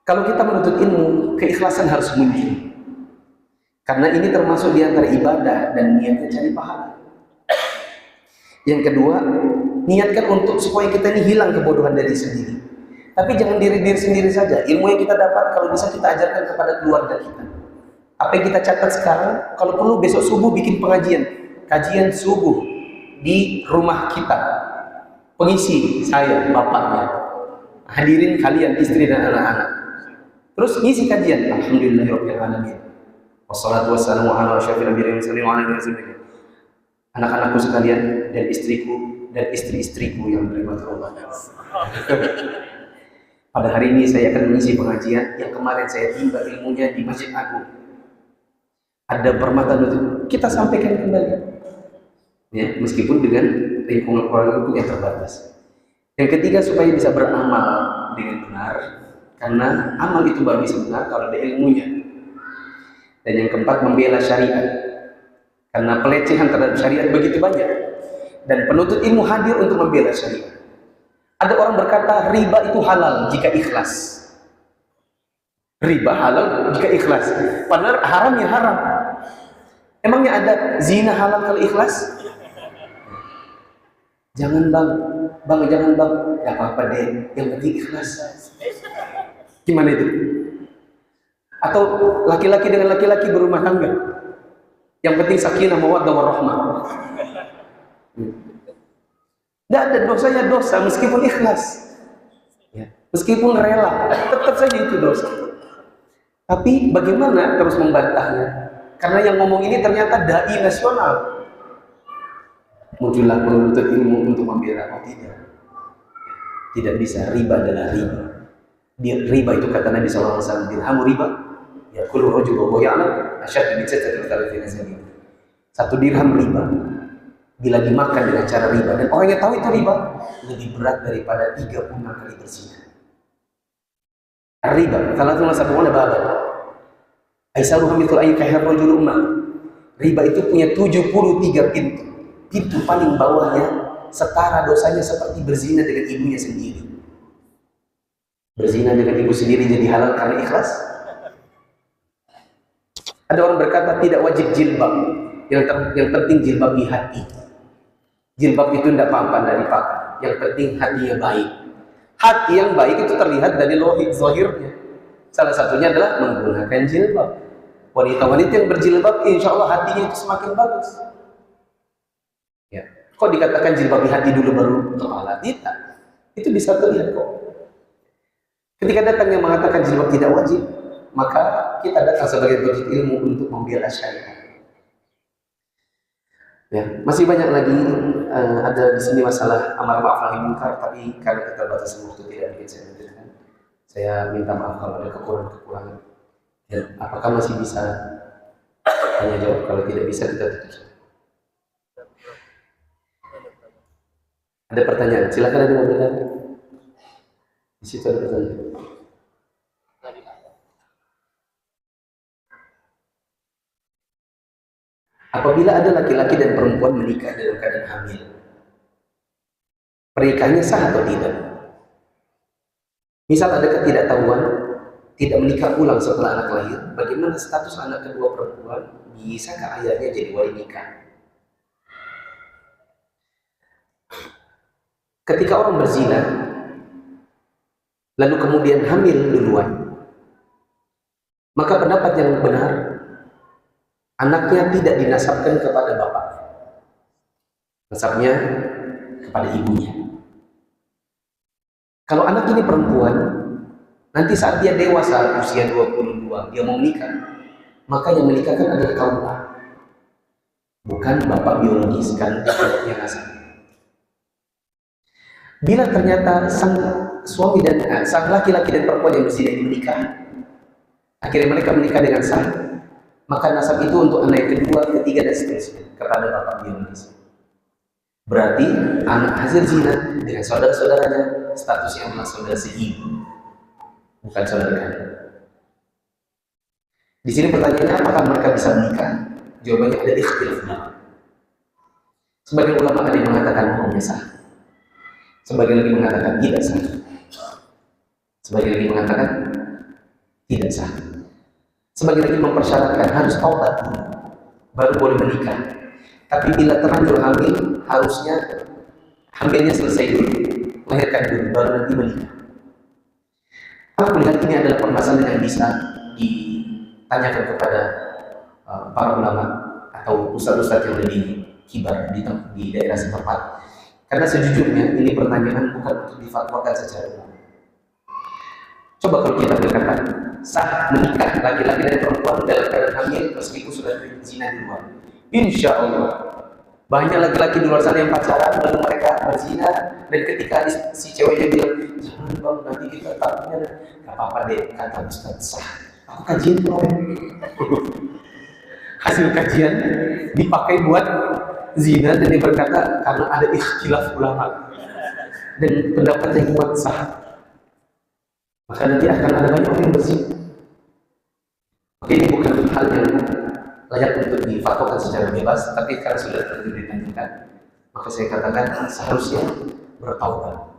Kalau kita menuntut ilmu, keikhlasan harus muncul. Karena ini termasuk di antara ibadah dan niatnya cari pahala. Yang kedua, niatkan untuk supaya kita ini hilang kebodohan dari sendiri. Tapi jangan diri sendiri saja. Ilmu yang kita dapat kalau bisa kita ajarkan kepada keluarga kita. Apa yang kita catat sekarang, kalau perlu besok subuh bikin pengajian. Kajian subuh di rumah kita. Pengisi saya, bapaknya. Hadirin kalian, istri dan anak-anak. Terus ngisi kajian. Alhamdulillahirabbil alamin. Wassalatu wassalamu ala asyrafil anbiya'i wal mursalin wa ala alihi wasallam. Anak-anakku sekalian dan istriku dan istri-istriku yang dirahmati Allah. Pada hari ini saya akan mengisi pengajian yang kemarin saya timba ilmunya di Masjid Agung. ada permata nutup, kita sampaikan kembali, ya, meskipun dengan lingkungan orang yang terbatas. Yang ketiga, supaya bisa beramal dengan benar, karena amal itu baru bisa benar kalau ada ilmunya. Dan yang keempat, membela syariat, karena pelecehan terhadap syariat begitu banyak, dan penuntut ilmu hadir untuk membela syariat. Ada orang berkata riba itu halal jika ikhlas. Riba halal jika ikhlas, padahal haram ya haram. Emangnya ada zina halal kalau ikhlas? Jangan bang, jangan bang. Ya apa-apa deh, yang penting ikhlas. Gimana itu? Atau laki-laki dengan laki-laki berumah tangga, yang penting sakinah mawaddah warahmah. Tidak ada dosanya dosa meskipun ikhlas, ya, meskipun rela, tetap saja itu dosa. Tapi bagaimana terus membantahnya? Karena yang ngomong ini ternyata dai nasional. Muncullah penuntut ilmu untuk membela. Oh tidak bisa. Riba adalah riba. Riba itu kata Nabi SAW, dirhamu riba, ya kullu rajul wa ya'lam asyad bi catatil kalfi nazali. Satu dirham riba bila dimakan dengan cara riba, dan orang yang tahu itu riba, lebih berat daripada 36 kali berzina. Riba, kalau itu masa pengguna babat. Aisaruhum mithlu ayyukahir rajul ummah. Riba itu punya 73 pintu. Pintu paling bawahnya setara dosanya seperti berzina dengan ibunya sendiri. Berzina dengan ibu sendiri jadi halal karena ikhlas. Ada orang berkata tidak wajib jilbab, yang penting jilbab di hati. Jilbab itu tidak apa-apa, tidak dipakai. Yang penting hatinya baik. Hati yang baik itu terlihat dari zahirnya. Salah satunya adalah menggunakan jilbab. Wanita-wanita yang berjilbab, insya Allah hatinya itu semakin bagus. Ya. Kok dikatakan jilbab di hati dulu baru kepala? Tidak. Itu bisa terlihat kok. Ketika datang yang mengatakan jilbab tidak wajib, maka kita datang sebagai penuntut ilmu untuk membela syariat. Ya, masih banyak lagi ada di sini masalah amar ma'ruf nahi munkar, tapi karena keterbatasan waktu tidak mungkin saya lanjutkan. Saya minta maaf kalau ada kekurangan. Ya, apakah masih bisa tanya jawab? Kalau tidak bisa kita tutup. Ada pertanyaan? Silakan, ada yang mau bertanya. Di situ ada pertanyaan. Apabila ada laki-laki dan perempuan menikah dalam keadaan hamil, pernikahannya sah atau tidak? Misal ada ketidaktahuan, tidak menikah ulang setelah anak lahir, bagaimana status anak kedua perempuan? Bisakah ayahnya jadi wali nikah? Ketika orang berzina, lalu kemudian hamil duluan, maka pendapat yang benar, anaknya tidak dinasabkan kepada bapaknya, nasabnya kepada ibunya. Kalau anak ini perempuan, nanti saat dia dewasa, usia 22, dia mau menikah, maka yang menikahkan adalah kaum bukan bapak biologis, kan yang nasab. Bila ternyata sang suami dan sang laki-laki dan perempuan yang berzina ini menikah, akhirnya mereka menikah dengan sah, maka nasab itu untuk anak yang kedua, ketiga, dan seterusnya kepada bapak biologis. Berarti anak hasil zina dengan saudara-saudaranya statusnya adalah saudara seibu, bukan saudara kandung. Di sini pertanyaannya, apakah mereka bisa menikah? Jawabannya ada ikhtilaf ulama. Sebagian ulama ada yang mengatakan hukumnya sah, sebagian lagi mengatakan tidak sah, sebagian lagi mengatakan tidak sah. Sebagian lagi mempersyaratkan harus taubat dulu, baru boleh menikah. Tapi bila terlanjur hamil, harusnya hamilnya selesai dulu, melahirkan dulu, baru nanti menikah. Aku melihat ini adalah permasalahan yang bisa ditanyakan kepada para ulama atau ustaz-ustaz yang lebih kibar di daerah setempat. Karena sejujurnya ini pertanyaan bukan untuk difatwakan secara umum. Coba kalau kita berkata sah menikah laki-laki dan perempuan dalam keadaan hamil meskipun sudah berzina di luar, insya Allah banyak laki-laki di luar sana yang pacaran lalu mereka berzina, dan ketika si ceweknya bilang jangan bang nanti kita takutnya, gak apa-apa deh kata ustaz sah, aku kajian kemarin. hasil kajian dipakai buat zina, dan dia berkata karena ada ikhtilaf ulama dan pendapat yang kuat sah, maka nanti akan ada banyak orang yang berzina. Oke, ini bukan hal yang layak untuk difatwakan secara bebas, tapi karena sudah terjadi ditanyakan, maka saya katakan seharusnya bertaubat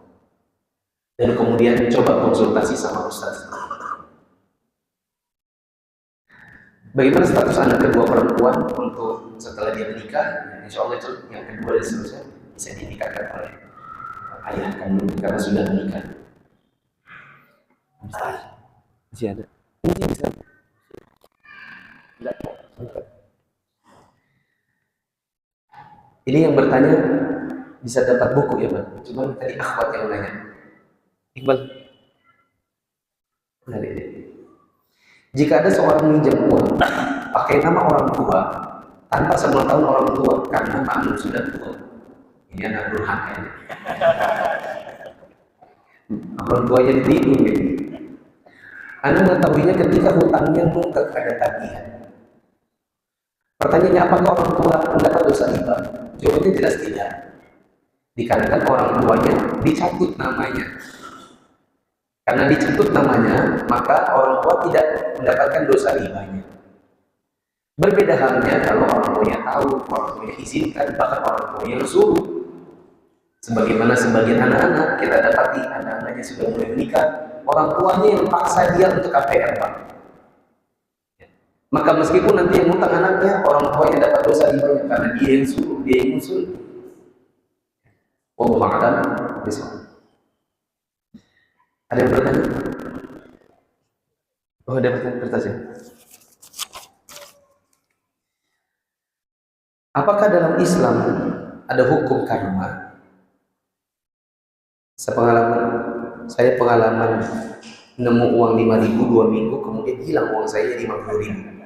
dan kemudian coba konsultasi sama ustaz. Bagaimana status anak kedua perempuan untuk setelah dia menikah? Insya Allah itu yang kedua dan seterusnya bisa dinikahkan oleh ayah kandung karena sudah menikah. Masih ada? Ini yang bertanya bisa dapat buku ya Pak? Cuma tadi akhwat yang nanya. Iqbal, benar ini. Jika ada seorang minjam uang pakai nama orang tua tanpa sepengetahuan orang tua karena maklum sudah tua, ini anak durhaka ya. Orang tuanya ditipu gitu. Anda mengetahuinya ketika hutangnya nunggak ada tagihan. Pertanyaannya, apakah orang tua mendapat dosa riba? Jawabannya jelas tidak. Dikarenakan orang tuanya dicatut namanya. Karena dicatut namanya, maka orang tua tidak mendapatkan dosa ribanya. Berbeda halnya kalau orang tuanya tahu, orang tuanya izinkan, bahkan orang tuanya yang suruh. Sebagaimana sebagian anak-anak kita dapati anak-anaknya sudah mulai menikah, orang tuanya yang paksa dia untuk KPR, Pak. Maka meskipun nanti yang ngutang anaknya, orang tuanya dapat dosa ribanya karena dia yang suruh, dia yang usul. Wallahu a'lam bishawab. Ada yang bertanya? Oh, ada bertanya. Apakah dalam Islam ada hukum karma? Saya pengalaman nemu uang 5.000 2 minggu, kemudian hilang uang saya 50.000.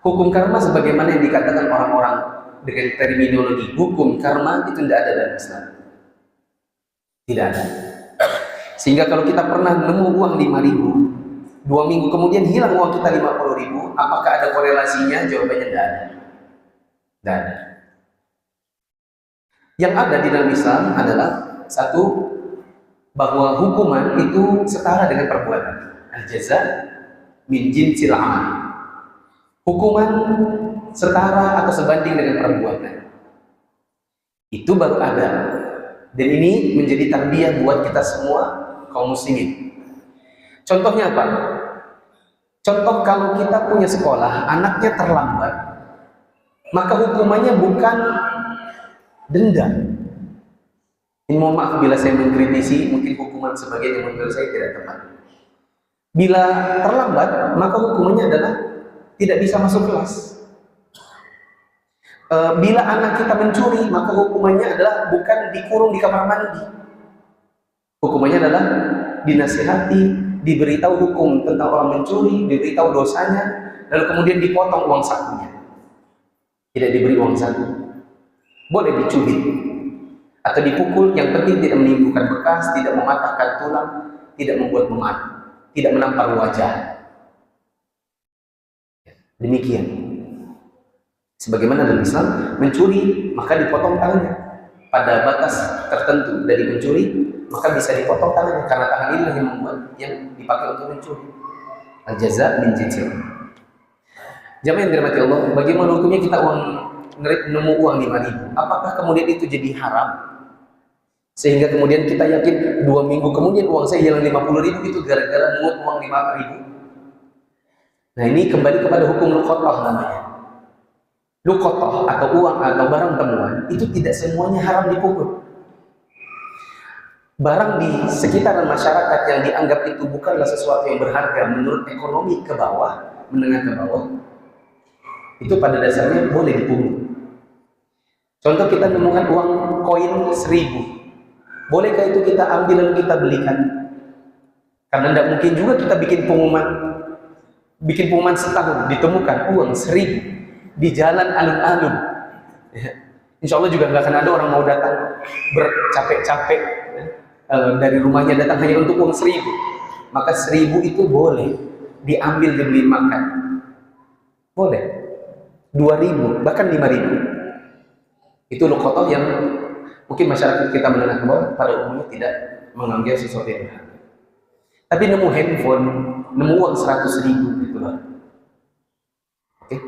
Hukum karma sebagaimana yang dikatakan orang-orang dengan terminologi hukum karma itu tidak ada dalam Islam. Tidak ada. Sehingga kalau kita pernah nemu uang 5.000, 2 minggu kemudian hilang uang kita 50.000, apakah ada korelasinya? Jawabannya tidak ada. Tidak ada. Yang ada di dalam Islam adalah satu, bahwa hukuman itu setara dengan perbuatan. Al-jaza min jinsil amal. Hukuman setara atau sebanding dengan perbuatan. Itu baru ada. Dan ini menjadi tarbiyah buat kita semua kaum muslimin. Contohnya apa? Contoh kalau kita punya sekolah, anaknya terlambat, maka hukumannya bukan denda. Ini mohon maaf bila saya mengkritisi, mungkin hukuman sebagian yang menurut saya tidak tepat. Bila terlambat, maka hukumannya adalah tidak bisa masuk kelas. Bila anak kita mencuri, maka hukumannya adalah bukan dikurung di kamar mandi. Hukumannya adalah dinasihati, diberitahu hukum tentang orang mencuri, diberitahu dosanya, lalu kemudian dipotong uang sakunya. Tidak diberi uang saku. Boleh dicubit atau dipukul, yang penting tidak menimbulkan bekas, tidak mematahkan tulang, tidak membuat memar, tidak menampar wajah. Demikian. Sebagaimana dalam Islam, mencuri maka dipotong tangannya pada batas tertentu. Dari mencuri maka bisa dipotong tangannya karena tangan ini yang membuat yang dipakai untuk mencuri. Al-jaza min jinsil. Jamaah yang dirahmati Allah, bagaimana hukumnya kita nemu uang 5.000? Apakah kemudian itu jadi haram? Sehingga kemudian kita yakin 2 minggu kemudian uang saya hilang 50.000 itu gara-gara mengut uang 5.000. Nah, ini kembali kepada hukum luqatah namanya. Luqatah atau uang atau barang temuan itu tidak semuanya haram dipukul. Barang di sekitaran masyarakat yang dianggap itu bukanlah sesuatu yang berharga menurut ekonomi ke bawah, menengah ke bawah, itu pada dasarnya boleh dipukul. Contoh, kita menemukan uang koin 1.000, bolehkah itu kita ambil lalu kita belikan? Karena tidak mungkin juga kita bikin pengumuman setahun ditemukan uang 1.000 di jalan alun-alun. Insya Allah juga nggak akan ada orang mau datang bercapek-capek dari rumahnya datang hanya untuk uang 1.000. Maka 1.000 itu boleh. diambil dibeli makan. Boleh. 2.000, bahkan 5.000. Itu luqatah yang mungkin masyarakat kita menengah ke bawah pada umumnya tidak menganggap sesuatu yang berharga. Tapi nemu handphone, nemu uang 100.000 gitu lah. Oke.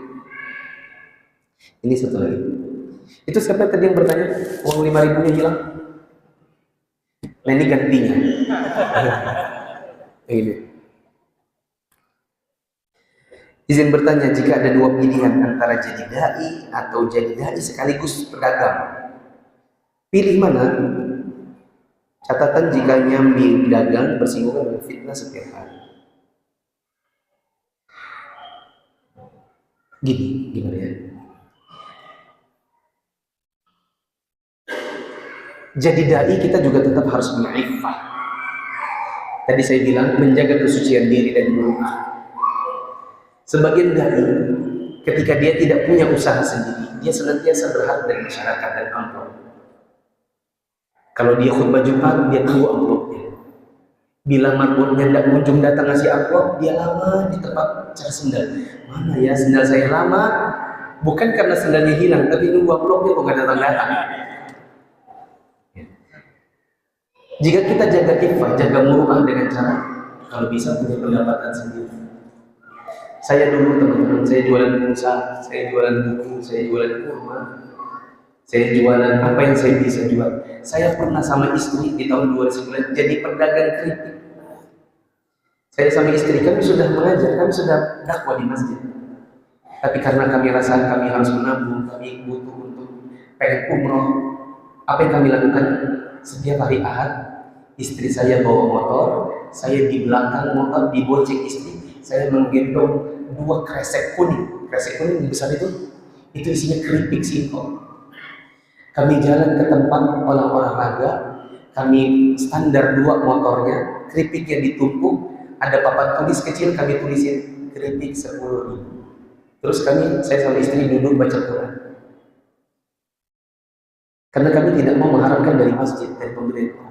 Ini satu lagi. Itu siapa tadi yang bertanya? Uang 5.000-nya hilang? Nah ini gantinya. Ini. Izin bertanya, jika ada dua pilihan antara jadi dai atau jadi dai sekaligus pedagang, pilih mana? Catatan jika nyambi dagang bersinggungan dengan fitnah setiap hari. Gimana ya? Jadi dai kita juga tetap harus punya iffah. Tadi saya bilang menjaga kesucian diri dan muruah. Sebagian dai ketika dia tidak punya usaha sendiri, dia senantiasa berharap dari masyarakat dan amplop. Kalau dia khutbah Jumat, dia tunggu amplopnya. Bila marbotnya tidak kunjung datang ngasih amplop, dia lama di tempat cari sendal. Mana ya sendal saya lama? Bukan karena sendalnya hilang, tapi nunggu amplopnya kok nggak datang-datang. Jika kita jaga iffah, jaga muruah dengan cara kalau bisa punya pendapatan sendiri. Saya dulu teman-teman, saya jualan pulsa, saya jualan buku, saya jualan kurma, saya jualan apa yang saya bisa jual. Saya pernah sama istri di tahun 2009 jadi pedagang keripik. Saya sama istri kami sudah mengajar, kami sudah dakwah di masjid. Tapi karena kami rasa kami harus menabung, kami butuh untuk pengen umroh. Apa yang kami lakukan? Setiap hari Ahad, istri saya bawa motor, saya di belakang motor dibonceng istri, saya menggendong 2 kresek kuning. Kresek kuning besar itu isinya keripik singkong. Kami jalan ke tempat olahraga, kami standar 2 motornya, keripiknya ditumpuk, ada papan tulis kecil, kami tulisin keripik 10.000. Terus saya sama istri duduk baca Quran. Karena kami tidak mau mengharapkan dari masjid dan pemerintah.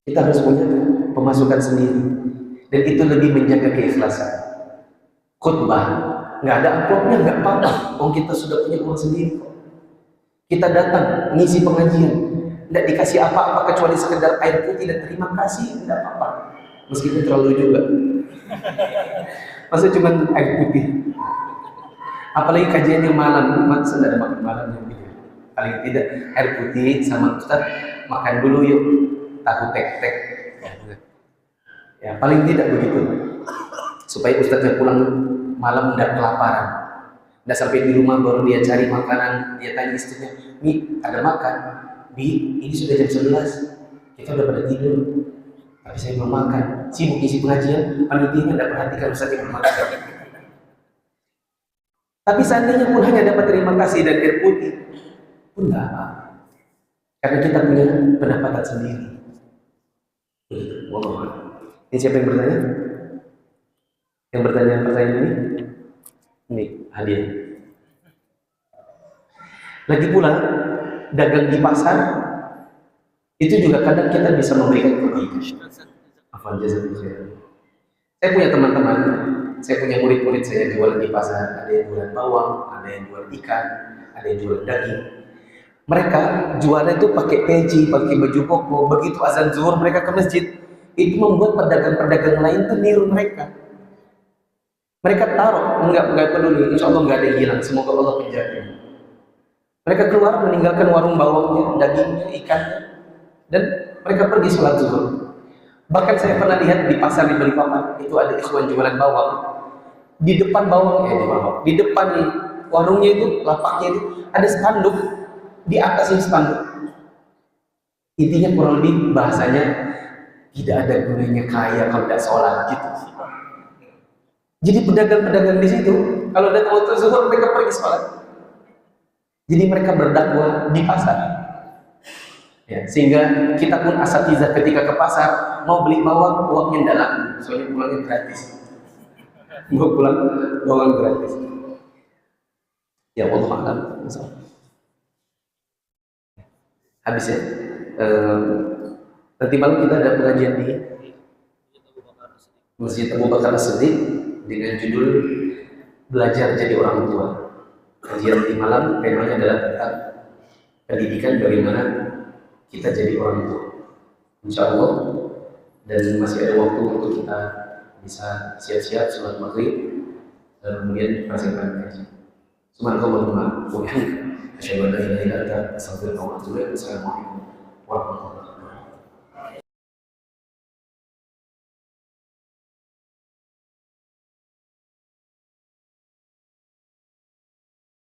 Kita harus punya pemasukan sendiri, dan itu lebih menjaga keikhlasan. Khutbah nggak ada amplopnya nggak apa-apa, kita sudah punya uang sendiri. Kita datang ngisi pengajian, tidak dikasih apa-apa kecuali sekedar air putih dan terima kasih, tidak apa-apa. Meskipun terlalu juga. Masa cuma air putih? Apalagi kajiannya malam, masa tidak ada makan malam yang gitu. Paling tidak air putih sama Ustaz makan dulu yuk tahu tek-tek. Ya paling tidak begitu. Supaya Ustaznya pulang malam tidak kelaparan. Udah sampai di rumah baru dia cari makanan, dia tanya istrinya, "Mi, ada makan?" "Bi, ini sudah jam 11. Kita udah pada tidur. Tapi saya belum makan." Sibuk isi pengajian, panitianya tidak perhatikan Ustaz yang belum makan. Tapi seandainya pun hanya dapat terima kasih dan air putih, pun tidak apa. Karena kita punya pendapatan sendiri. Ini siapa yang bertanya? Yang bertanya pertanyaan ini? Ini hadiah. Lagi pula dagang di pasar itu juga kadang kita bisa memberikan kebaikan. Saya punya teman-teman, saya punya murid-murid saya jualan di pasar. Ada yang jualan bawang, ada yang jualan ikan, ada yang jualan daging. Mereka jualan itu pakai peci, pakai baju koko. Begitu azan zuhur mereka ke masjid, itu membuat pedagang-pedagang lain tuh niru mereka. Mereka taruh, enggak peduli, insya Allah enggak ada yang hilang, semoga Allah penjaga. Mereka keluar meninggalkan warung bawangnya, dagingnya, ikannya, dan mereka pergi sholat zuhur. Bahkan saya pernah lihat di pasar di Balikpapan, itu ada ikhwan jualan bawang. Di depan di depan warungnya itu, lapaknya itu, ada spanduk, di atasnya spanduk. Intinya kurang lebih bahasanya, tidak ada gunanya kaya kalau tidak sholat, gitu. Jadi pedagang-pedagang di situ, kalau datang waktu zuhur mereka pergi sholat. Jadi mereka berdakwah di pasar. Ya, sehingga kita pun asatidzah ketika ke pasar mau beli bawang, uangnya tidak laku, soalnya pulangnya gratis. Mau pulang bawang gratis. Ya Allah alam. Habis ya. Nanti malam kita ada pengajian di Masjid Abu Bakar As-Siddiq dengan judul Belajar Jadi Orang Tua. Kajian di malam temanya adalah tentang pendidikan bagaimana kita jadi orang tua. Insya Allah, dan masih ada waktu untuk kita bisa siap-siap sholat maghrib dan kemudian persiapan kaji. Subhanallah wa bihamdihi, asyhadu an la ilaha illa anta, astaghfiruka wa atubu ilaik. Assalamualaikum warahmatullahi wabarakatuh.